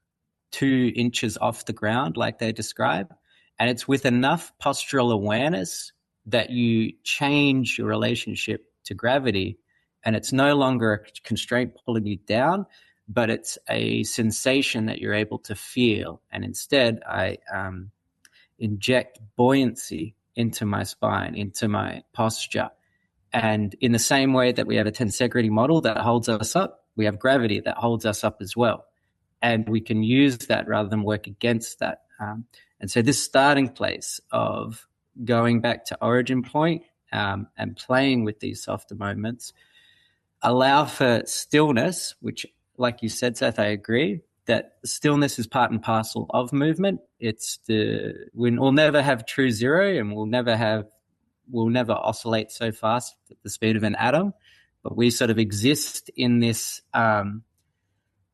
2 inches off the ground, like they describe? And it's with enough postural awareness that you change your relationship to gravity, and it's no longer a constraint pulling you down, but it's a sensation that you're able to feel. And instead, I inject buoyancy into my spine, into my posture. And in the same way that we have a tensegrity model that holds us up, we have gravity that holds us up as well. And we can use that rather than work against that. And so this starting place of going back to origin point and playing with these softer moments allow for stillness, which, like you said, Seth, I agree that stillness is part and parcel of movement. We'll never have true zero, and we'll never oscillate so fast at the speed of an atom, but we sort of exist in this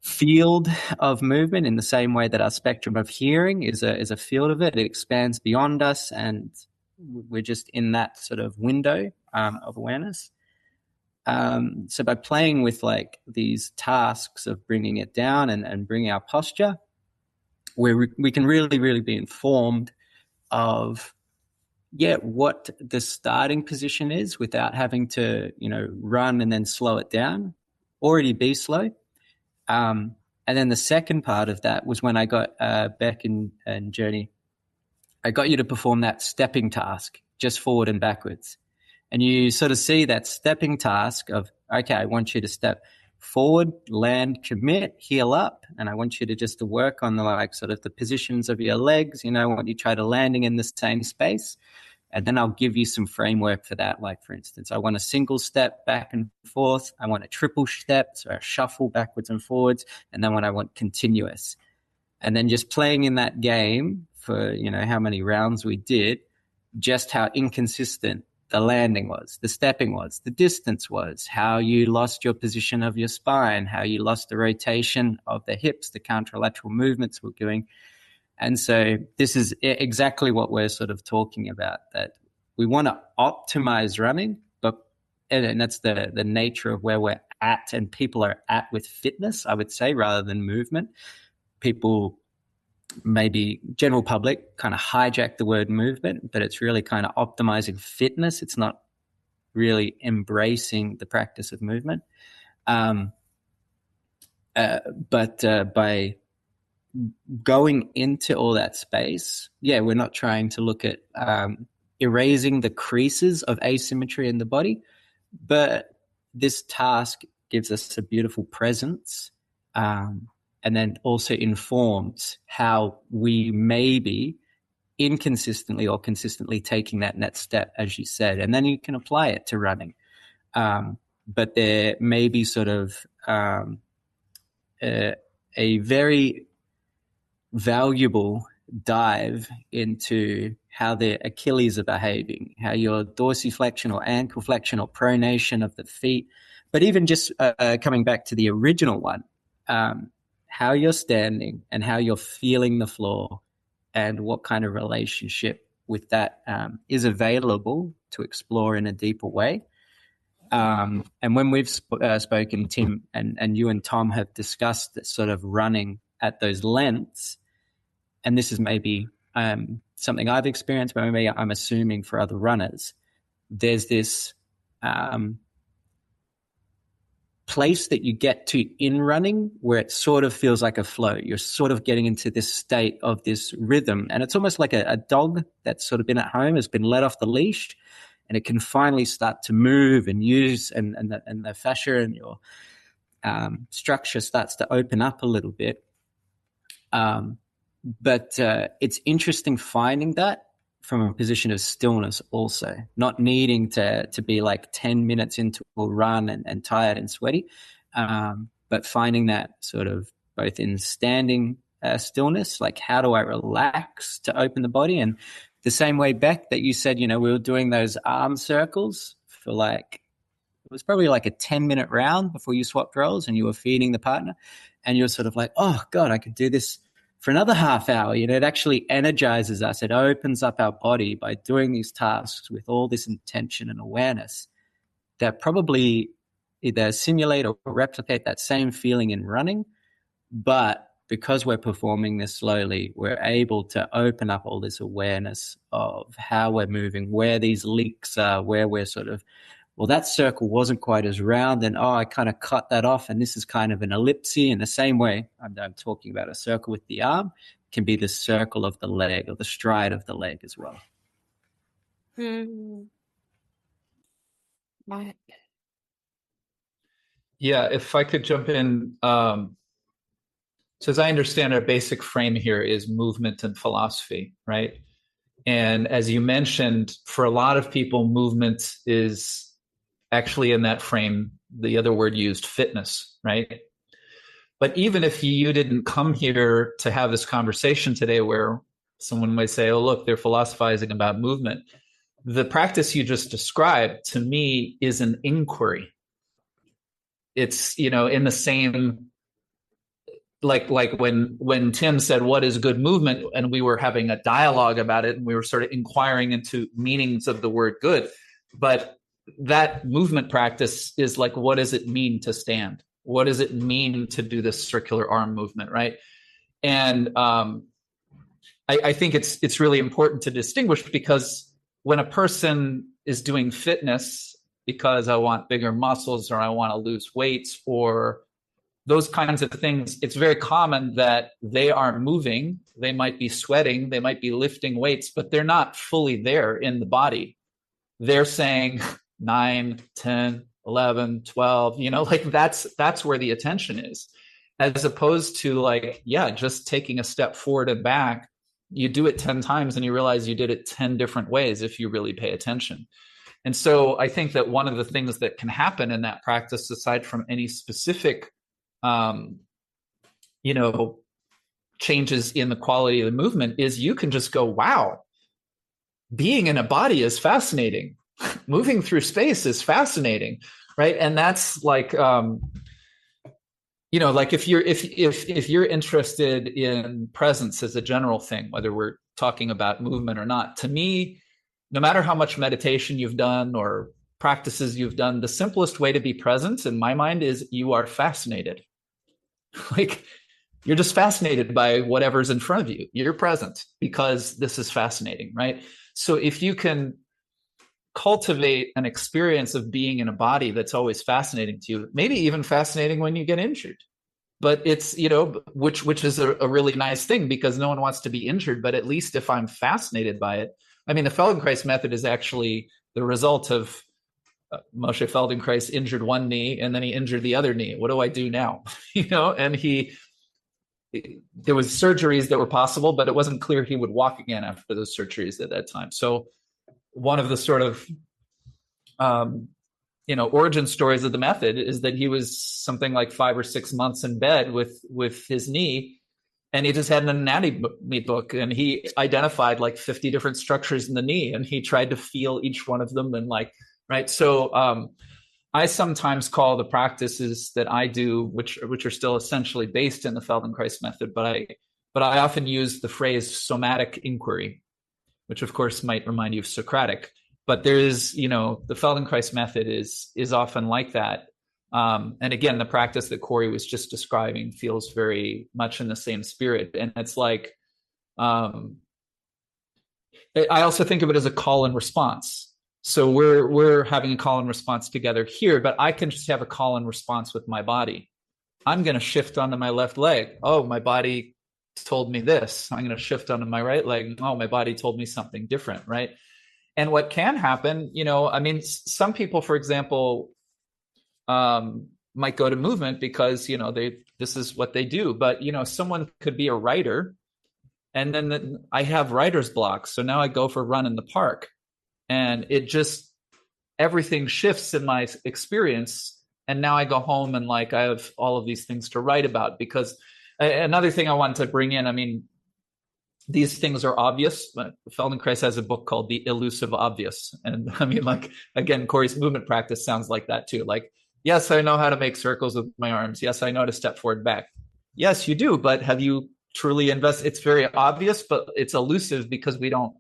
field of movement in the same way that our spectrum of hearing is a field of it. It expands beyond us, and we're just in that sort of window of awareness. So by playing with like these tasks of bringing it down and bringing our posture, we can really, really be informed of what the starting position is without having to, run and then slow it down, already be slow. And then the second part of that was when I got Beck and Jurnee, I got you to perform that stepping task, just forward and backwards. And you sort of see that stepping task of, okay, I want you to step forward, land, commit, heel up. And I want you to just to work on the positions of your legs. I want you to try to landing in the same space. And then I'll give you some framework for that. Like, for instance, I want a single step back and forth. I want a triple step, so I shuffle backwards and forwards. And then I want continuous. And then just playing in that game for, how many rounds we did, just how inconsistent the landing was, the stepping was, the distance was, how you lost your position of your spine, how you lost the rotation of the hips, the contralateral movements we're doing. And so this is exactly what we're sort of talking about, that we want to optimize running, and that's the nature of where we're at and people are at with fitness, I would say, rather than movement. People maybe general public kind of hijack the word movement, but it's really kind of optimizing fitness. It's not really embracing the practice of movement. But by going into all that space, we're not trying to look at erasing the creases of asymmetry in the body, but this task gives us a beautiful presence, and then also informs how we may be inconsistently or consistently taking that next step, as you said, and then you can apply it to running. But there may be sort of a very valuable dive into how the Achilles are behaving, how your dorsiflexion or ankle flexion or pronation of the feet, but even just coming back to the original one, how you're standing and how you're feeling the floor and what kind of relationship with that is available to explore in a deeper way. And when we've spoken, Tim, and you and Tom have discussed that sort of running at those lengths, and this is maybe something I've experienced, but maybe I'm assuming for other runners, there's this place that you get to in running where it sort of feels like a flow. You're sort of getting into this state of this rhythm, and it's almost like a dog that's sort of been at home, has been let off the leash, and it can finally start to move and use, and the fascia and your structure starts to open up a little bit. But it's interesting finding that from a position of stillness also, not needing to be like 10 minutes into a run and tired and sweaty, but finding that sort of both in standing stillness, like how do I relax to open the body? And the same way, Beck, that you said, we were doing those arm circles for it was probably like a 10-minute round before you swapped roles and you were feeding the partner, and you were sort of like, oh God, I could do this for another half hour. It actually energizes us. It opens up our body by doing these tasks with all this intention and awareness that probably either simulate or replicate that same feeling in running. But because we're performing this slowly, we're able to open up all this awareness of how we're moving, where these leaks are, where we're sort of, well, that circle wasn't quite as round, and I kind of cut that off, and this is kind of an ellipse. In the same way, I'm talking about a circle with the arm, can be the circle of the leg or the stride of the leg as well. Right. Yeah, if I could jump in. So as I understand, our basic frame here is movement and philosophy, right? And as you mentioned, for a lot of people, movement is actually in that frame, the other word used, fitness, right? But even if you didn't come here to have this conversation today where someone might say, oh, look, they're philosophizing about movement, the practice you just described to me is an inquiry. It's, in the same, like when Tim said, what is good movement? And we were having a dialogue about it, and we were sort of inquiring into meanings of the word good. But that movement practice is like, what does it mean to stand? What does it mean to do this circular arm movement, right? And I think it's really important to distinguish, because when a person is doing fitness because I want bigger muscles or I want to lose weights or those kinds of things, it's very common that they are moving, they might be sweating, they might be lifting weights, but they're not fully there in the body. They're saying 9, 10, 11, 12, that's where the attention is, as opposed to just taking a step forward and back. You do it 10 times and you realize you did it 10 different ways if you really pay attention. And so I think that one of the things that can happen in that practice, aside from any specific, changes in the quality of the movement, is you can just go, wow, being in a body is fascinating. Moving through space is fascinating, right? And that's like, if you're interested in presence as a general thing, whether we're talking about movement or not, to me, no matter how much meditation you've done or practices you've done, the simplest way to be present in my mind is you are fascinated. Like, You're just fascinated by whatever's in front of you. You're present because this is fascinating, right? So if you can cultivate an experience of being in a body that's always fascinating to you, maybe even fascinating when you get injured, but it's, which is a really nice thing, because no one wants to be injured, but at least if I'm fascinated by it. I mean, the Feldenkrais method is actually the result of Moshe Feldenkrais injured one knee and then he injured the other knee. What do I do now? And there was surgeries that were possible, but it wasn't clear he would walk again after those surgeries at that time. So one of the sort of origin stories of the method is that he was something like 5 or 6 months in bed with his knee, and he just had an anatomy book, and he identified like 50 different structures in the knee, and he tried to feel each one of them, and right. So I sometimes call the practices that I do, which are still essentially based in the Feldenkrais method, but I often use the phrase somatic inquiry, which of course might remind you of Socratic. But there is, the Feldenkrais method is often like that. And again, the practice that Corey was just describing feels very much in the same spirit. And it's like, I also think of it as a call and response. So we're having a call and response together here, but I can just have a call and response with my body. I'm going to shift onto my left leg. Oh, my body told me this. I'm going to shift onto my right leg. Oh, my body told me something different, right? And what can happen, some people, for example, might go to movement because, this is what they do. But, someone could be a writer, and then I have writer's block. So now I go for a run in the park, and everything shifts in my experience. And now I go home and I have all of these things to write about. Because another thing I wanted to bring in, these things are obvious. Feldenkrais has a book called The Elusive Obvious. And again, Corey's movement practice sounds like that too. Yes, I know how to make circles with my arms. Yes, I know to step forward, back. Yes, you do. But have you truly invested? It's very obvious, but it's elusive because we don't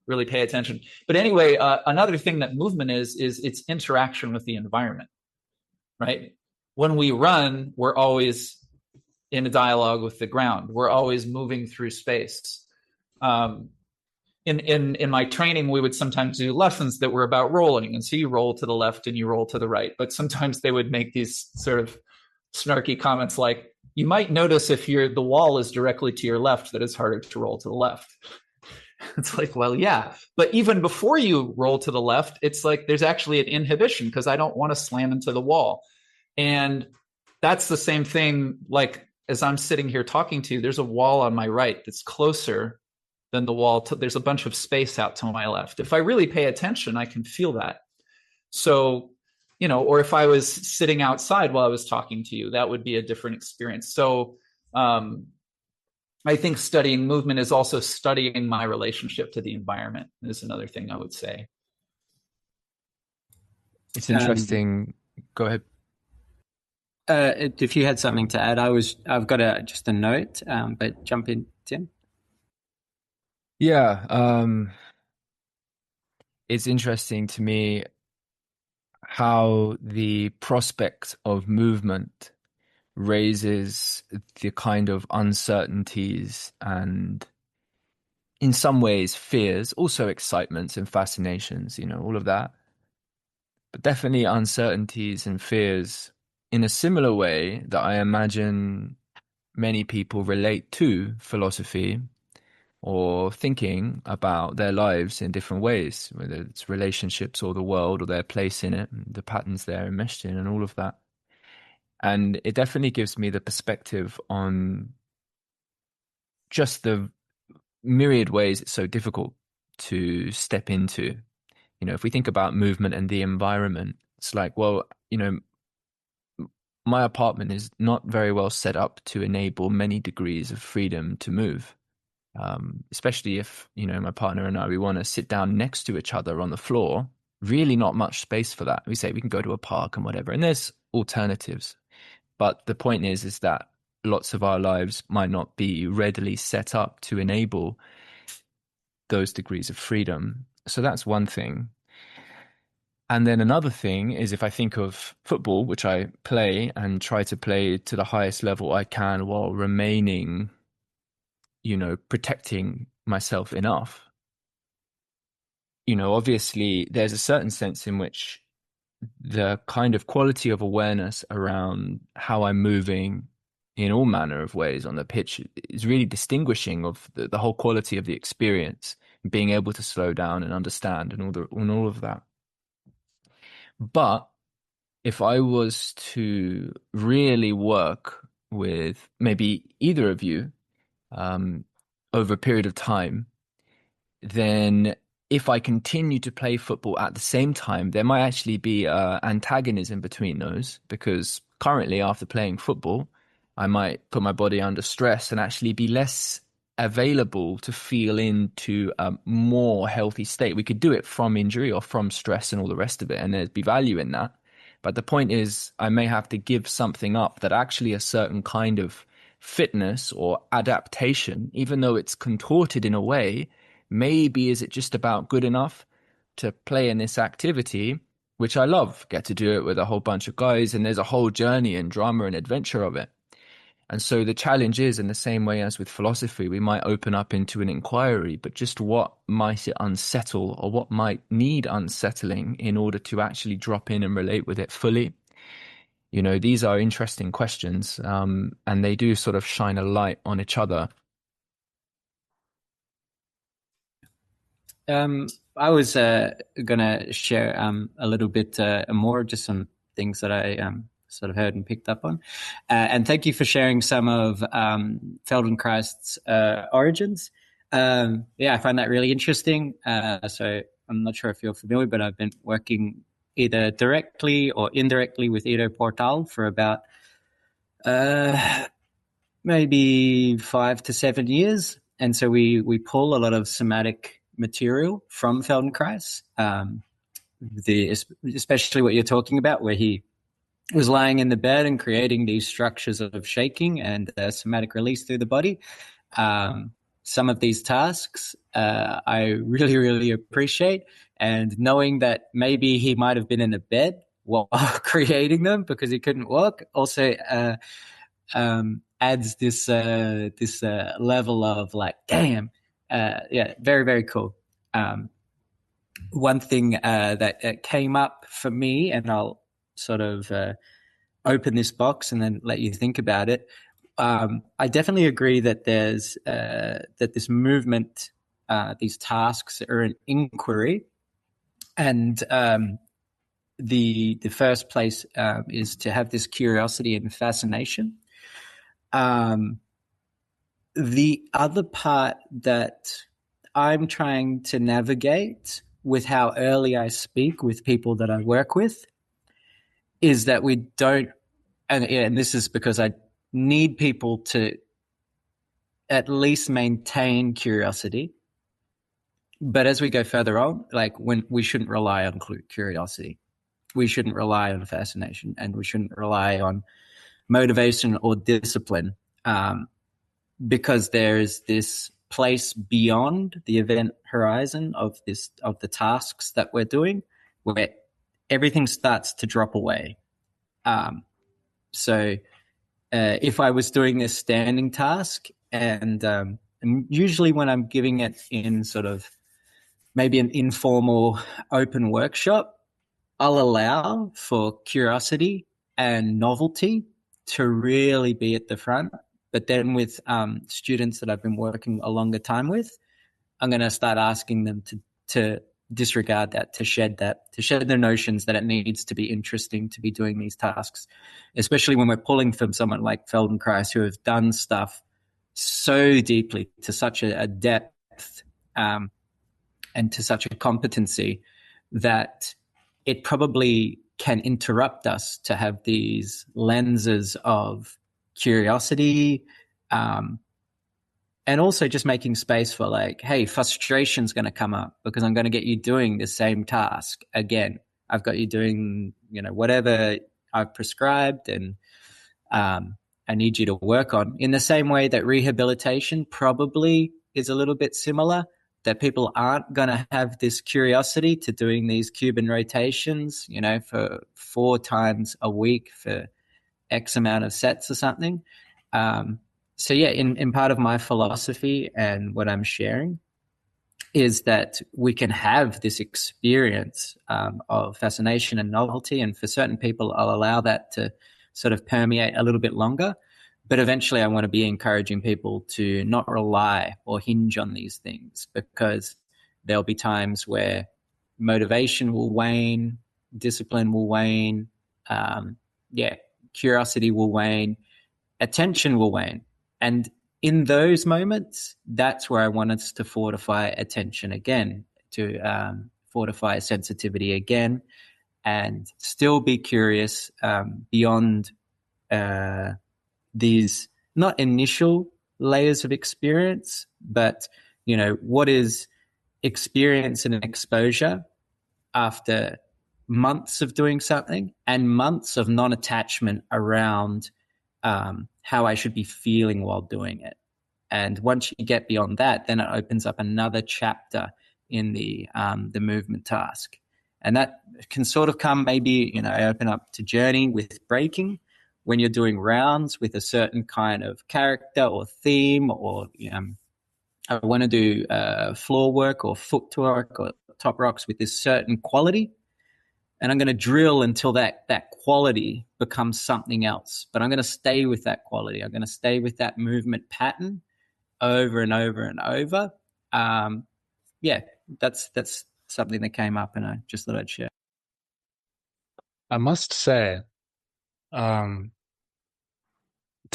really pay attention. But anyway, another thing that movement is its interaction with the environment, right? When we run, we're always in a dialogue with the ground. We're always moving through space. In my training, we would sometimes do lessons that were about rolling. And so you roll to the left and you roll to the right. But sometimes they would make these sort of snarky comments like, you might notice if the wall is directly to your left, that it's harder to roll to the left. It's like, well, yeah. But even before you roll to the left, it's like there's actually an inhibition because I don't want to slam into the wall. And that's the same thing. As I'm sitting here talking to you, there's a wall on my right that's closer than the wall. There's a bunch of space out to my left. If I really pay attention, I can feel that. So, or if I was sitting outside while I was talking to you, that would be a different experience. So I think studying movement is also studying my relationship to the environment is another thing I would say. It's interesting. Go ahead. If you had something to add, I've got just a note, but jump in, Tim. Yeah, it's interesting to me how the prospect of movement raises the kind of uncertainties and, in some ways, fears, also excitements and fascinations, all of that. But definitely uncertainties and fears in a similar way that I imagine many people relate to philosophy or thinking about their lives in different ways, whether it's relationships or the world or their place in it, and the patterns they're enmeshed in and all of that. And it definitely gives me the perspective on just the myriad ways it's so difficult to step into. If we think about movement and the environment, it's like, well, my apartment is not very well set up to enable many degrees of freedom to move. Especially if, my partner and I, we want to sit down next to each other on the floor, really not much space for that. We say we can go to a park and whatever, and there's alternatives. But the point is that lots of our lives might not be readily set up to enable those degrees of freedom. So that's one thing. And then another thing is if I think of football, which I play and try to play to the highest level I can while remaining, protecting myself enough. Obviously there's a certain sense in which the kind of quality of awareness around how I'm moving in all manner of ways on the pitch is really distinguishing of the whole quality of the experience, being able to slow down and understand and all of that. But if I was to really work with maybe either of you over a period of time, then if I continue to play football at the same time, there might actually be antagonism between those, because currently after playing football, I might put my body under stress and actually be less available to feel into a more healthy state. We could do it from injury or from stress and all the rest of it, and there'd be value in that. But the point is, I may have to give something up that actually a certain kind of fitness or adaptation, even though it's contorted in a way, maybe is it just about good enough to play in this activity, which I love, get to do it with a whole bunch of guys, and there's a whole journey and drama and adventure of it. And so the challenge is, in the same way as with philosophy, we might open up into an inquiry, but just what might it unsettle or what might need unsettling in order to actually drop in and relate with it fully? These are interesting questions, and they do sort of shine a light on each other. I was going to share a little bit more, just some things that I sort of heard and picked up on. And thank you for sharing some of Feldenkrais' origins. I find that really interesting. So I'm not sure if you're familiar, but I've been working either directly or indirectly with Ido Portal for about maybe 5 to 7 years. And so we pull a lot of somatic material from Feldenkrais, especially what you're talking about, where he was lying in the bed and creating these structures of shaking and somatic release through the body. Some of these tasks I really, really appreciate. And knowing that maybe he might have been in a bed while creating them because he couldn't walk also adds this level of like, damn, very, very cool. One thing that came up for me, and I'll sort of open this box and then let you think about it. I definitely agree that there's that this movement, these tasks are an inquiry, and the first place is to have this curiosity and fascination. The other part that I'm trying to navigate with how early I speak with people that I work with is that we don't, and this is because I need people to at least maintain curiosity. But as we go further on, like when we shouldn't rely on curiosity, we shouldn't rely on fascination, and we shouldn't rely on motivation or discipline, because there's this place beyond the event horizon of the tasks that we're doing where everything starts to drop away. So if I was doing this standing task, and usually when I'm giving it in sort of maybe an informal open workshop, I'll allow for curiosity and novelty to really be at the front. But then with students that I've been working a longer time with, I'm going to start asking them to disregard that, to shed their notions that it needs to be interesting to be doing these tasks, especially when we're pulling from someone like Feldenkrais, who have done stuff so deeply to such a depth and to such a competency that it probably can interrupt us to have these lenses of curiosity, and also just making space for like, hey, frustration's going to come up because I'm going to get you doing the same task again. I've got you doing, whatever I've prescribed, and I need you to work on. In the same way that rehabilitation probably is a little bit similar, that people aren't going to have this curiosity to doing these Cuban rotations, for 4 times a week for X amount of sets or something. So yeah, in part of my philosophy and what I'm sharing is that we can have this experience of fascination and novelty. And for certain people, I'll allow that to sort of permeate a little bit longer. But eventually I want to be encouraging people to not rely or hinge on these things, because there'll be times where motivation will wane, discipline will wane, curiosity will wane, attention will wane. And in those moments, that's where I want us to fortify attention again, to fortify sensitivity again, and still be curious beyond these not initial layers of experience, but, what is experience and exposure after months of doing something and months of non-attachment around how I should be feeling while doing it. And once you get beyond that, then it opens up another chapter in the movement task. And that can sort of come maybe, open up to Jurnee with breaking, when you're doing rounds with a certain kind of character or theme, or I want to do floor work or footwork or top rocks with this certain quality. And I'm going to drill until that quality becomes something else. But I'm going to stay with that quality. I'm going to stay with that movement pattern over and over and over. That's something that came up, and I just thought I'd share. I must say, to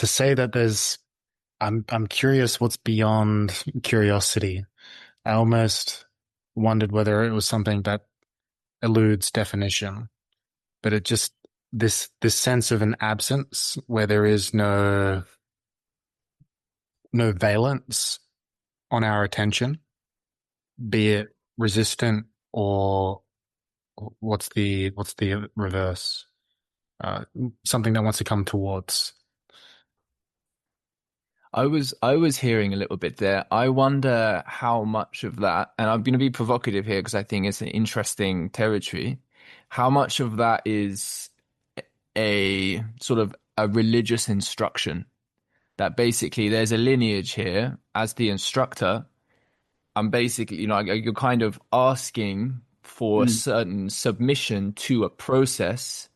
say that I'm curious what's beyond curiosity. I almost wondered whether it was something that eludes definition, but it just, this sense of an absence where there is no valence on our attention, be it resistant or what's the reverse? Something that wants to come towards. I was hearing a little bit there. I wonder how much of that, and I'm going to be provocative here because I think it's an interesting territory, how much of that is a sort of a religious instruction, that basically there's a lineage here. As the instructor, I'm basically, you're kind of asking for a certain submission to a process,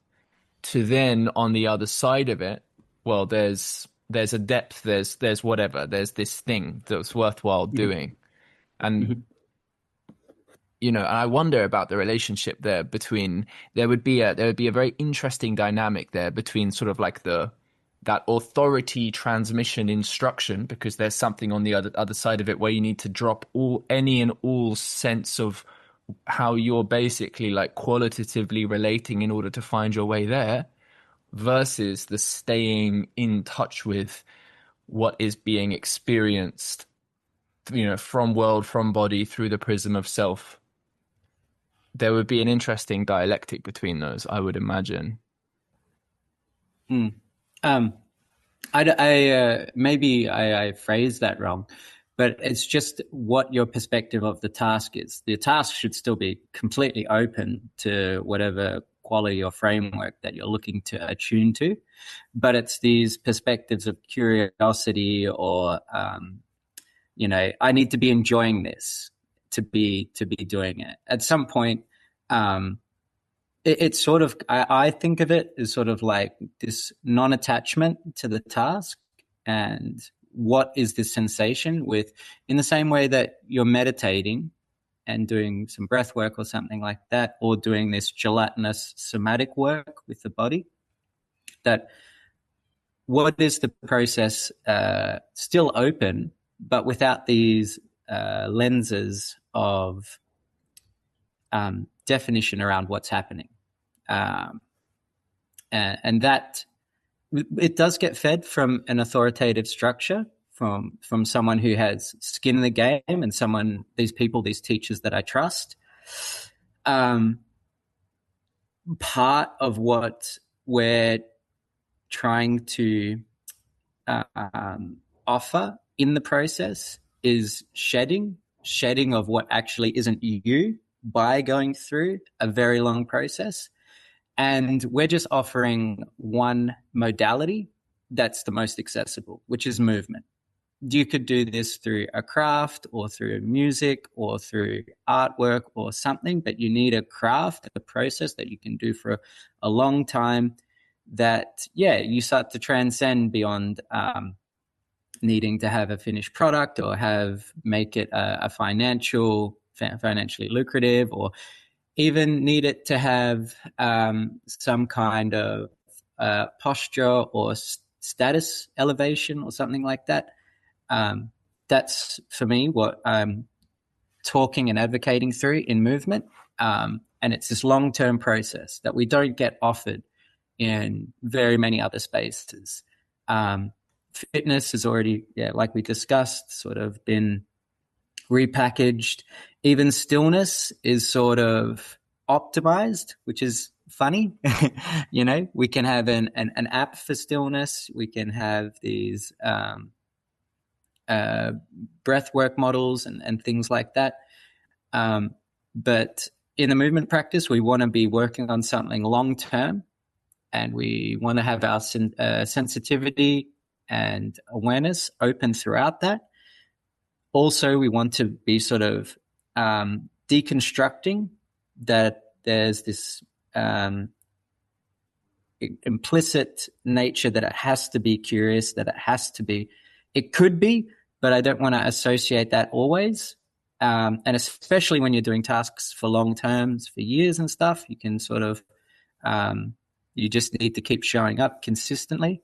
to then on the other side of it, well, there's a depth, there's whatever, there's this thing that's worthwhile doing. And and I wonder about the relationship there between, there would be a very interesting dynamic there between sort of like that authority transmission instruction, because there's something on the other side of it where you need to drop any and all sense of how you're basically like qualitatively relating in order to find your way there, versus the staying in touch with what is being experienced, from world, from body, through the prism of self. There would be an interesting dialectic between those, I would imagine. Maybe I phrased that wrong, but it's just what your perspective of the task is. The task should still be completely open to whatever quality or framework that you're looking to attune to, but it's these perspectives of curiosity or, I need to be enjoying this to be doing it. At some point, it's sort of, I think of it as sort of like this non-attachment to the task, and what is this sensation with, in the same way that you're meditating and doing some breath work or something like that, or doing this gelatinous somatic work with the body, that what is the process still open, but without these lenses of definition around what's happening. And that it does get fed from an authoritative structure, from someone who has skin in the game, and these teachers that I trust. Part of what we're trying to offer in the process is shedding shedding of what actually isn't you by going through a very long process. And we're just offering one modality that's the most accessible, which is movement. You could do this through a craft or through music or through artwork or something, but you need a craft, a process that you can do for a long time that, you start to transcend beyond needing to have a finished product or make it a financially lucrative, or even need it to have some kind of posture or status elevation or something like that. That's for me what I'm talking and advocating through in movement. And it's this long-term process that we don't get offered in very many other spaces. Fitness has already, like we discussed, sort of been repackaged. Even stillness is sort of optimized, which is funny. We can have an app for stillness. We can have these breathwork models and things like that. But in the movement practice, we want to be working on something long-term, and we want to have our sensitivity and awareness open throughout that. Also, we want to be sort of deconstructing that there's this implicit nature that it has to be curious, that it could be, but I don't want to associate that always. And especially when you're doing tasks for long terms, for years and stuff, you can sort of, you just need to keep showing up consistently.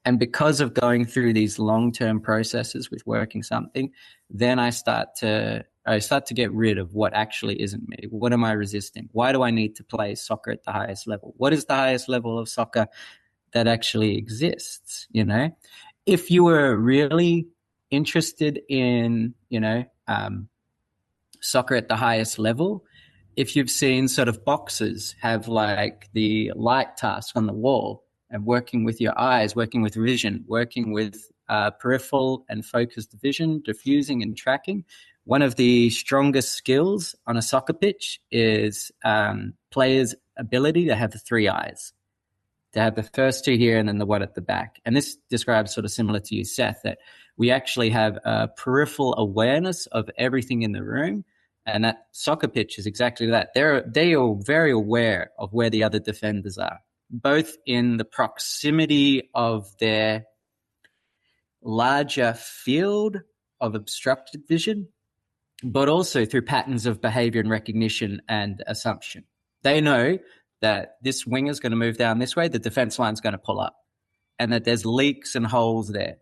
And because of going through these long-term processes with working something, then I start to get rid of what actually isn't me. What am I resisting? Why do I need to play soccer at the highest level? What is the highest level of soccer that actually exists? If you were really interested in, soccer at the highest level, if you've seen sort of boxers have like the light task on the wall, and working with your eyes, working with vision, working with peripheral and focused vision, diffusing and tracking. One of the strongest skills on a soccer pitch is players' ability to have the three eyes, to have the first two here and then the one at the back. And this describes sort of similar to you, Seth, that we actually have a peripheral awareness of everything in the room. And that soccer pitch is exactly that. They are very aware of where the other defenders are, both in the proximity of their larger field of obstructed vision, but also through patterns of behavior and recognition and assumption. They know that this wing is going to move down this way, the defense line is going to pull up, and that there's leaks and holes there.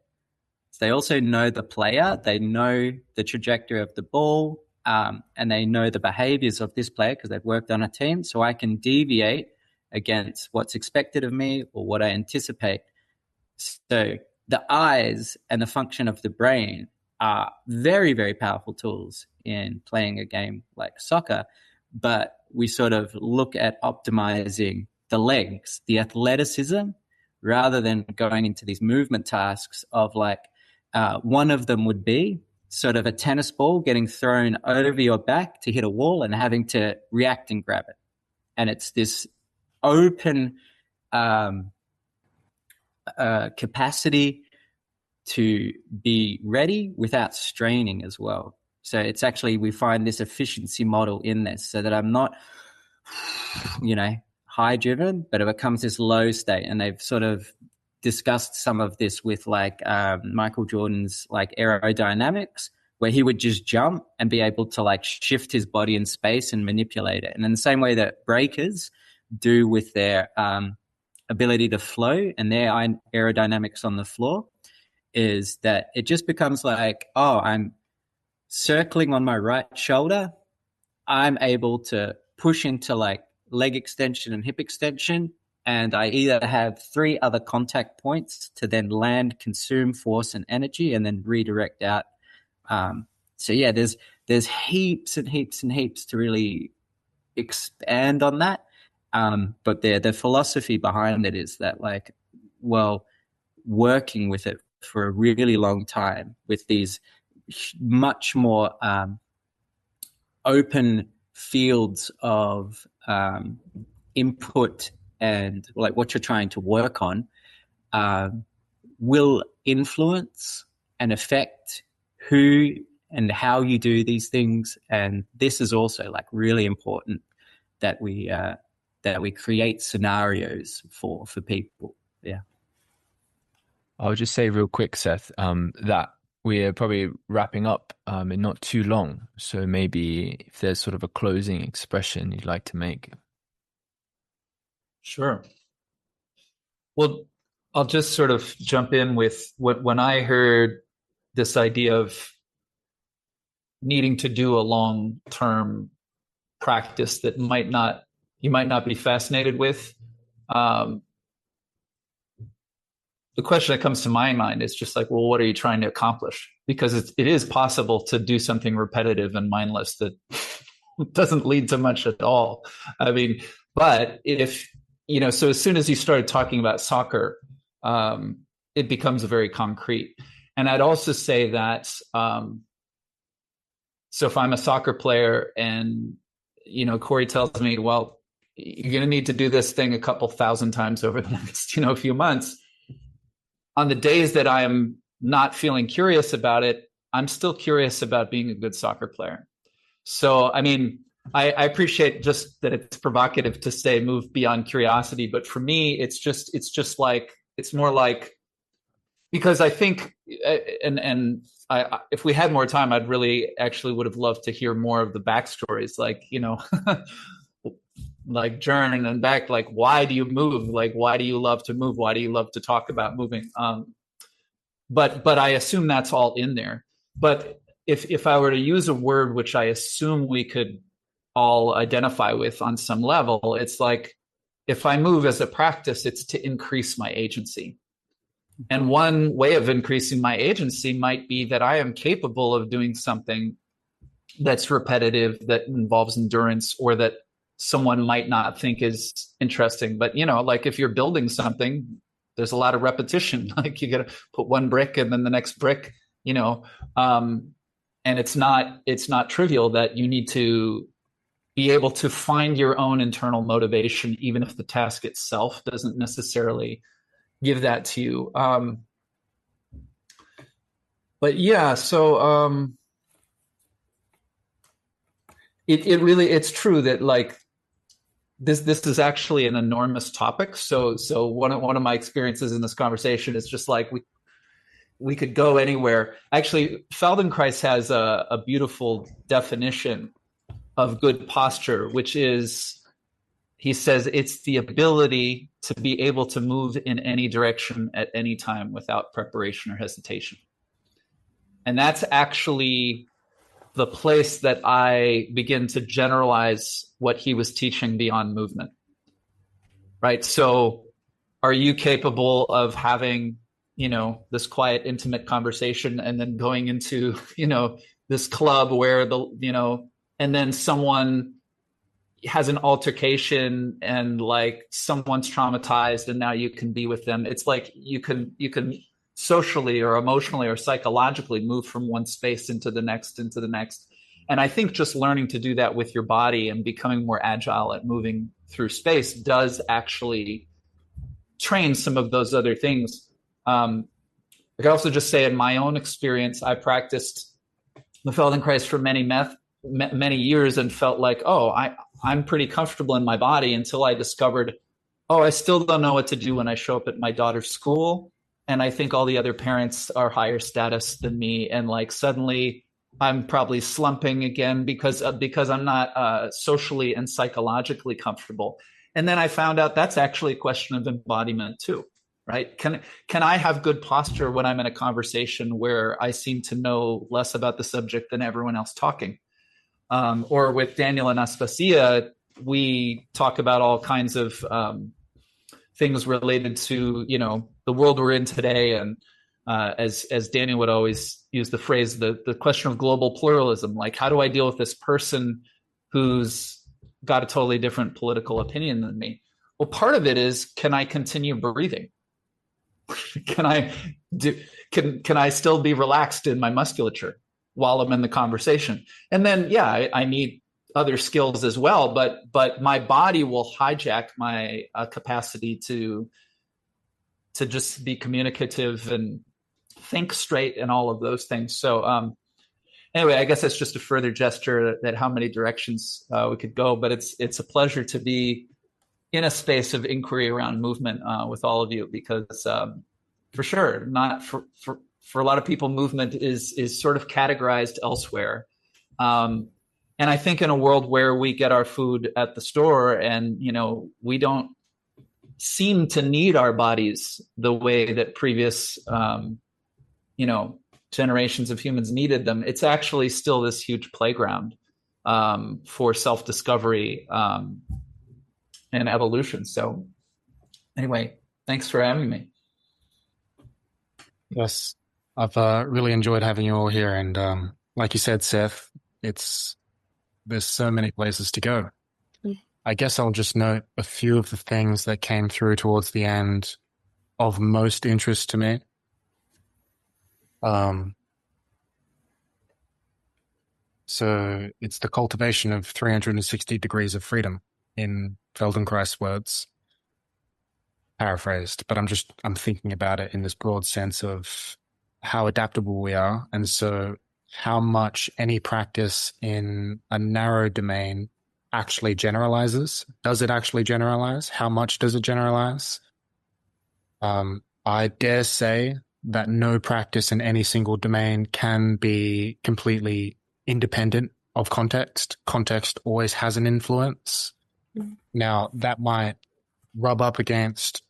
They also know the player, they know the trajectory of the ball, and they know the behaviors of this player because they've worked on a team, so I can deviate against what's expected of me or what I anticipate. So the eyes and the function of the brain are very, very powerful tools in playing a game like soccer, but we sort of look at optimizing the legs, the athleticism, rather than going into these movement tasks of like, one of them would be sort of a tennis ball getting thrown over your back to hit a wall and having to react and grab it. And it's this open capacity to be ready without straining as well. So it's actually, we find this efficiency model in this so that I'm not, high driven, but it becomes this low state. And they've sort of discussed some of this with like Michael Jordan's like aerodynamics, where he would just jump and be able to like shift his body in space and manipulate it. And in the same way that breakers do with their ability to flow and their aerodynamics on the floor, is that it just becomes like, oh, I'm circling on my right shoulder. I'm able to push into like leg extension and hip extension. And I either have 3 other contact points to then land, consume force and energy, and then redirect out. So yeah, there's heaps and heaps and heaps to really expand on that. But the philosophy behind it is that like, well, working with it for a really long time with these much more open fields of input and like what you're trying to work on will influence and affect who and how you do these things. And this is also like really important that we create scenarios for people. Yeah. I'll just say real quick, Seth, that we're probably wrapping up in not too long. So maybe if there's sort of a closing expression you'd like to make. Sure. Well, I'll just sort of jump in with when I heard this idea of needing to do a long-term practice that you might not be fascinated with. The question that comes to my mind is just like, well, what are you trying to accomplish? Because it is possible to do something repetitive and mindless that doesn't lead to much at all. I mean, but if, so as soon as you started talking about soccer, it becomes very concrete. And I'd also say that, so if I'm a soccer player and, Corey tells me, well, you're going to need to do this thing a couple thousand times over the next, few months. On the days that I'm not feeling curious about it, I'm still curious about being a good soccer player. So, I mean, I appreciate just that it's provocative to say move beyond curiosity, but for me, it's more like, because I think, if we had more time, I'd really actually would have loved to hear more of the backstories, like, like Jurnee and back, like, why do you move? Like, why do you love to move? Why do you love to talk about moving? But I assume that's all in there. But if I were to use a word which I assume we could all identify with on some level, it's like, if I move as a practice, it's to increase my agency. And one way of increasing my agency might be that I am capable of doing something that's repetitive, that involves endurance, or that someone might not think is interesting. But, like if you're building something, there's a lot of repetition. Like you got to put one brick and then the next brick, and it's not trivial that you need to be able to find your own internal motivation, even if the task itself doesn't necessarily give that to you. But yeah, so it's true that like this is actually an enormous topic. So one of my experiences in this conversation is just like we could go anywhere. Actually, Feldenkrais has a beautiful definition of good posture, which is, he says, it's the ability to be able to move in any direction at any time without preparation or hesitation. And that's actually the place that I begin to generalize what he was teaching beyond movement, right? So are you capable of having, this quiet, intimate conversation and then going into, this club where and then someone has an altercation and like someone's traumatized and now you can be with them. It's like you can socially or emotionally or psychologically move from one space into the next. And I think just learning to do that with your body and becoming more agile at moving through space does actually train some of those other things. I could also just say, in my own experience, I practiced the Feldenkrais for many years and felt like, I'm pretty comfortable in my body, until I discovered, I still don't know what to do when I show up at my daughter's school. And I think all the other parents are higher status than me. And like suddenly I'm probably slumping again because I'm not socially and psychologically comfortable. And then I found out that's actually a question of embodiment too, right? Can I have good posture when I'm in a conversation where I seem to know less about the subject than everyone else talking? Or with Daniel and Aspasia, we talk about all kinds of things related to, the world we're in today. And as Daniel would always use the phrase, the question of global pluralism, like how do I deal with this person who's got a totally different political opinion than me? Well, part of it is, can I continue breathing? Can I still be relaxed in my musculature? while I'm in the conversation. And then, yeah, I need other skills as well, but my body will hijack my capacity to just be communicative and think straight and all of those things. So anyway, I guess that's just a further gesture that how many directions we could go, but it's a pleasure to be in a space of inquiry around movement with all of you, because for sure, not for a lot of people, movement is sort of categorized elsewhere. And I think in a world where we get our food at the store and, we don't seem to need our bodies the way that previous, generations of humans needed them, it's actually still this huge playground for self-discovery and evolution. So anyway, thanks for having me. Yes, I've really enjoyed having you all here. And like you said, Seth, there's so many places to go. I guess I'll just note a few of the things that came through towards the end of most interest to me. So it's the cultivation of 360 degrees of freedom in Feldenkrais words, paraphrased, but I'm thinking about it in this broad sense of how adaptable we are. And so how much any practice in a narrow domain actually generalizes. Does it actually generalize? How much does it generalize? I dare say that no practice in any single domain can be completely independent of context. Context always has an influence. Now, that might rub up against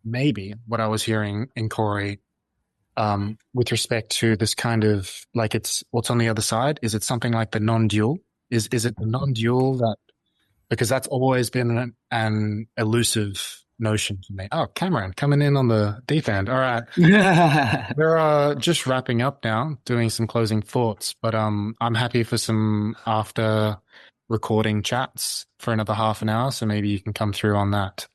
maybe what I was hearing in Corey with respect to this kind of, like, it's what's on the other side. Is it something like the non-dual? Is it the non-dual that, because that's always been an elusive notion for me. Oh, Cameron coming in on the deep end. All right. We're just wrapping up now, doing some closing thoughts, but I'm happy for some after recording chats for another half an hour, so maybe you can come through on that.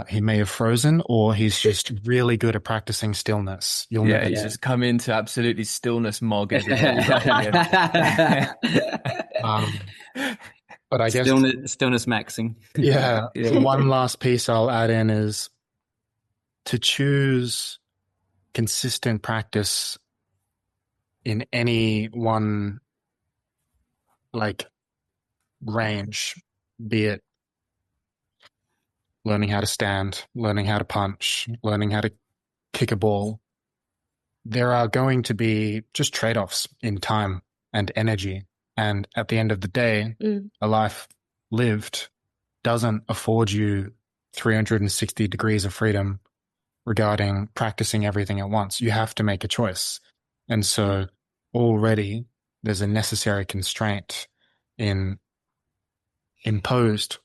He may have frozen, or he's just really good at practicing stillness. He's just come in to absolutely stillness mog everybody. But I guess stillness maxing. Yeah. One last piece I'll add in is to choose consistent practice in any one range, be it learning how to stand, learning how to punch, learning how to kick a ball. There are going to be just trade-offs in time and energy. And at the end of the day, a life lived doesn't afford you 360 degrees of freedom regarding practicing everything at once. You have to make a choice. And so already there's a necessary constraint imposed,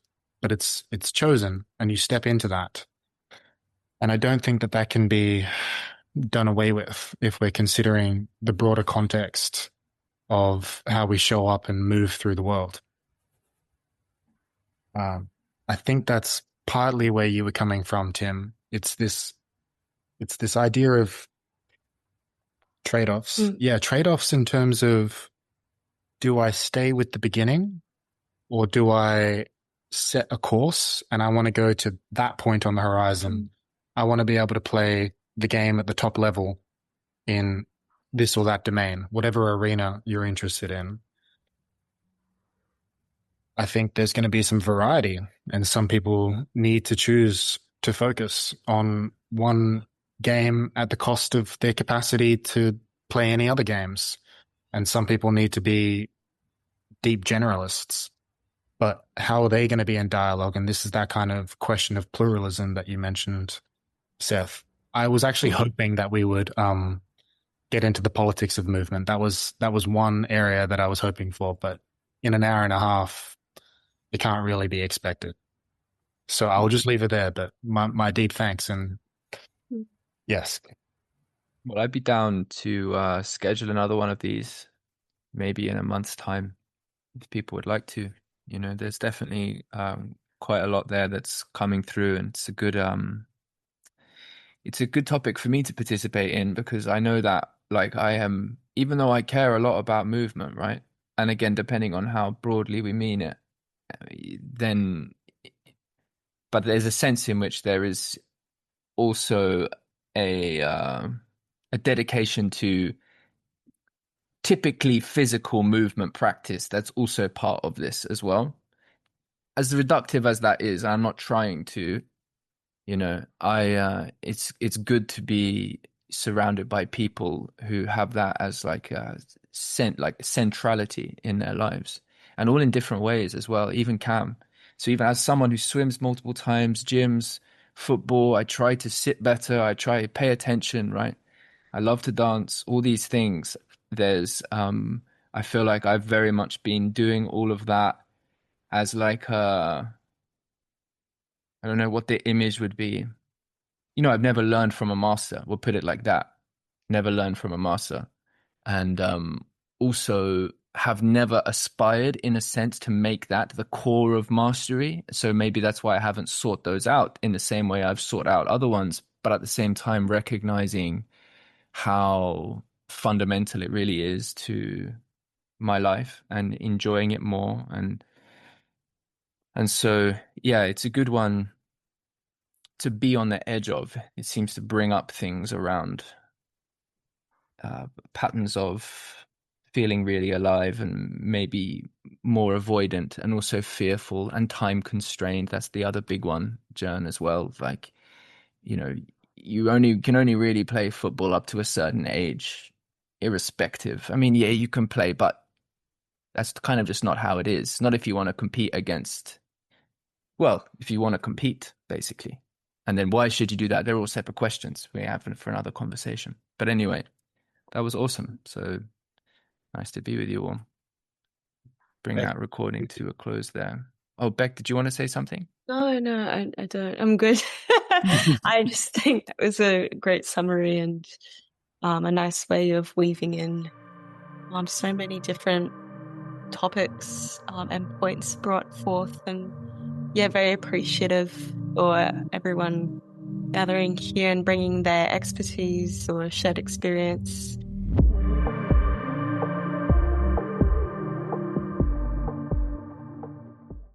but it's chosen, and you step into that. And I don't think that can be done away with if we're considering the broader context of how we show up and move through the world. I think that's partly where you were coming from, Tim. It's this idea of trade-offs. Yeah, trade-offs in terms of, do I stay with the beginning, or do I set a course and I want to go to that point on the horizon? I want to be able to play the game at the top level in this or that domain, whatever arena you're interested in. I think there's going to be some variety, and some people need to choose to focus on one game at the cost of their capacity to play any other games. And some people need to be deep generalists. But how are they going to be in dialogue? And this is that kind of question of pluralism that you mentioned, Seth. I was actually hoping that we would get into the politics of movement. That was one area that I was hoping for, but in an hour and a half, it can't really be expected. So I'll just leave it there, but my deep thanks. And yes. Well, I'd be down to schedule another one of these maybe in a month's time if people would like to. There's definitely quite a lot there that's coming through, and it's a good topic for me to participate in, because I know that like I am, even though I care a lot about movement, right? And again, depending on how broadly we mean it, then, but there's a sense in which there is also a dedication to typically physical movement practice that's also part of this as well. As reductive as that is, I'm not trying to, it's good to be surrounded by people who have that as like a centrality in their lives, and all in different ways as well, even Cam. So even as someone who swims multiple times, gyms, football, I try to sit better, I try to pay attention, right? I love to dance, all these things. I feel like I've very much been doing all of that as like I don't know what the image would be. I've never learned from a master. We'll put it like that. Never learned from a master. And also have never aspired, in a sense, to make that the core of mastery. So maybe that's why I haven't sought those out in the same way I've sought out other ones, but at the same time, recognizing how fundamental it really is to my life and enjoying it more. And so, yeah, it's a good one to be on the edge of. It seems to bring up things around patterns of feeling really alive and maybe more avoidant and also fearful and time constrained. That's the other big one, Jern, as well. Like, you can only really play football up to a certain age, irrespective. I mean, yeah, you can play, but that's kind of just not how it is. Not if you want to compete against, well, if you want to compete, basically. And then why should you do that? They're all separate questions we have for another conversation. But anyway, that was awesome. So nice to be with you all. Bring that recording to a close there. Oh, Beck, did you want to say something? No, I don't. I'm good. I just think that was a great summary and a nice way of weaving in so many different topics and points brought forth. And yeah, very appreciative for everyone gathering here and bringing their expertise or shared experience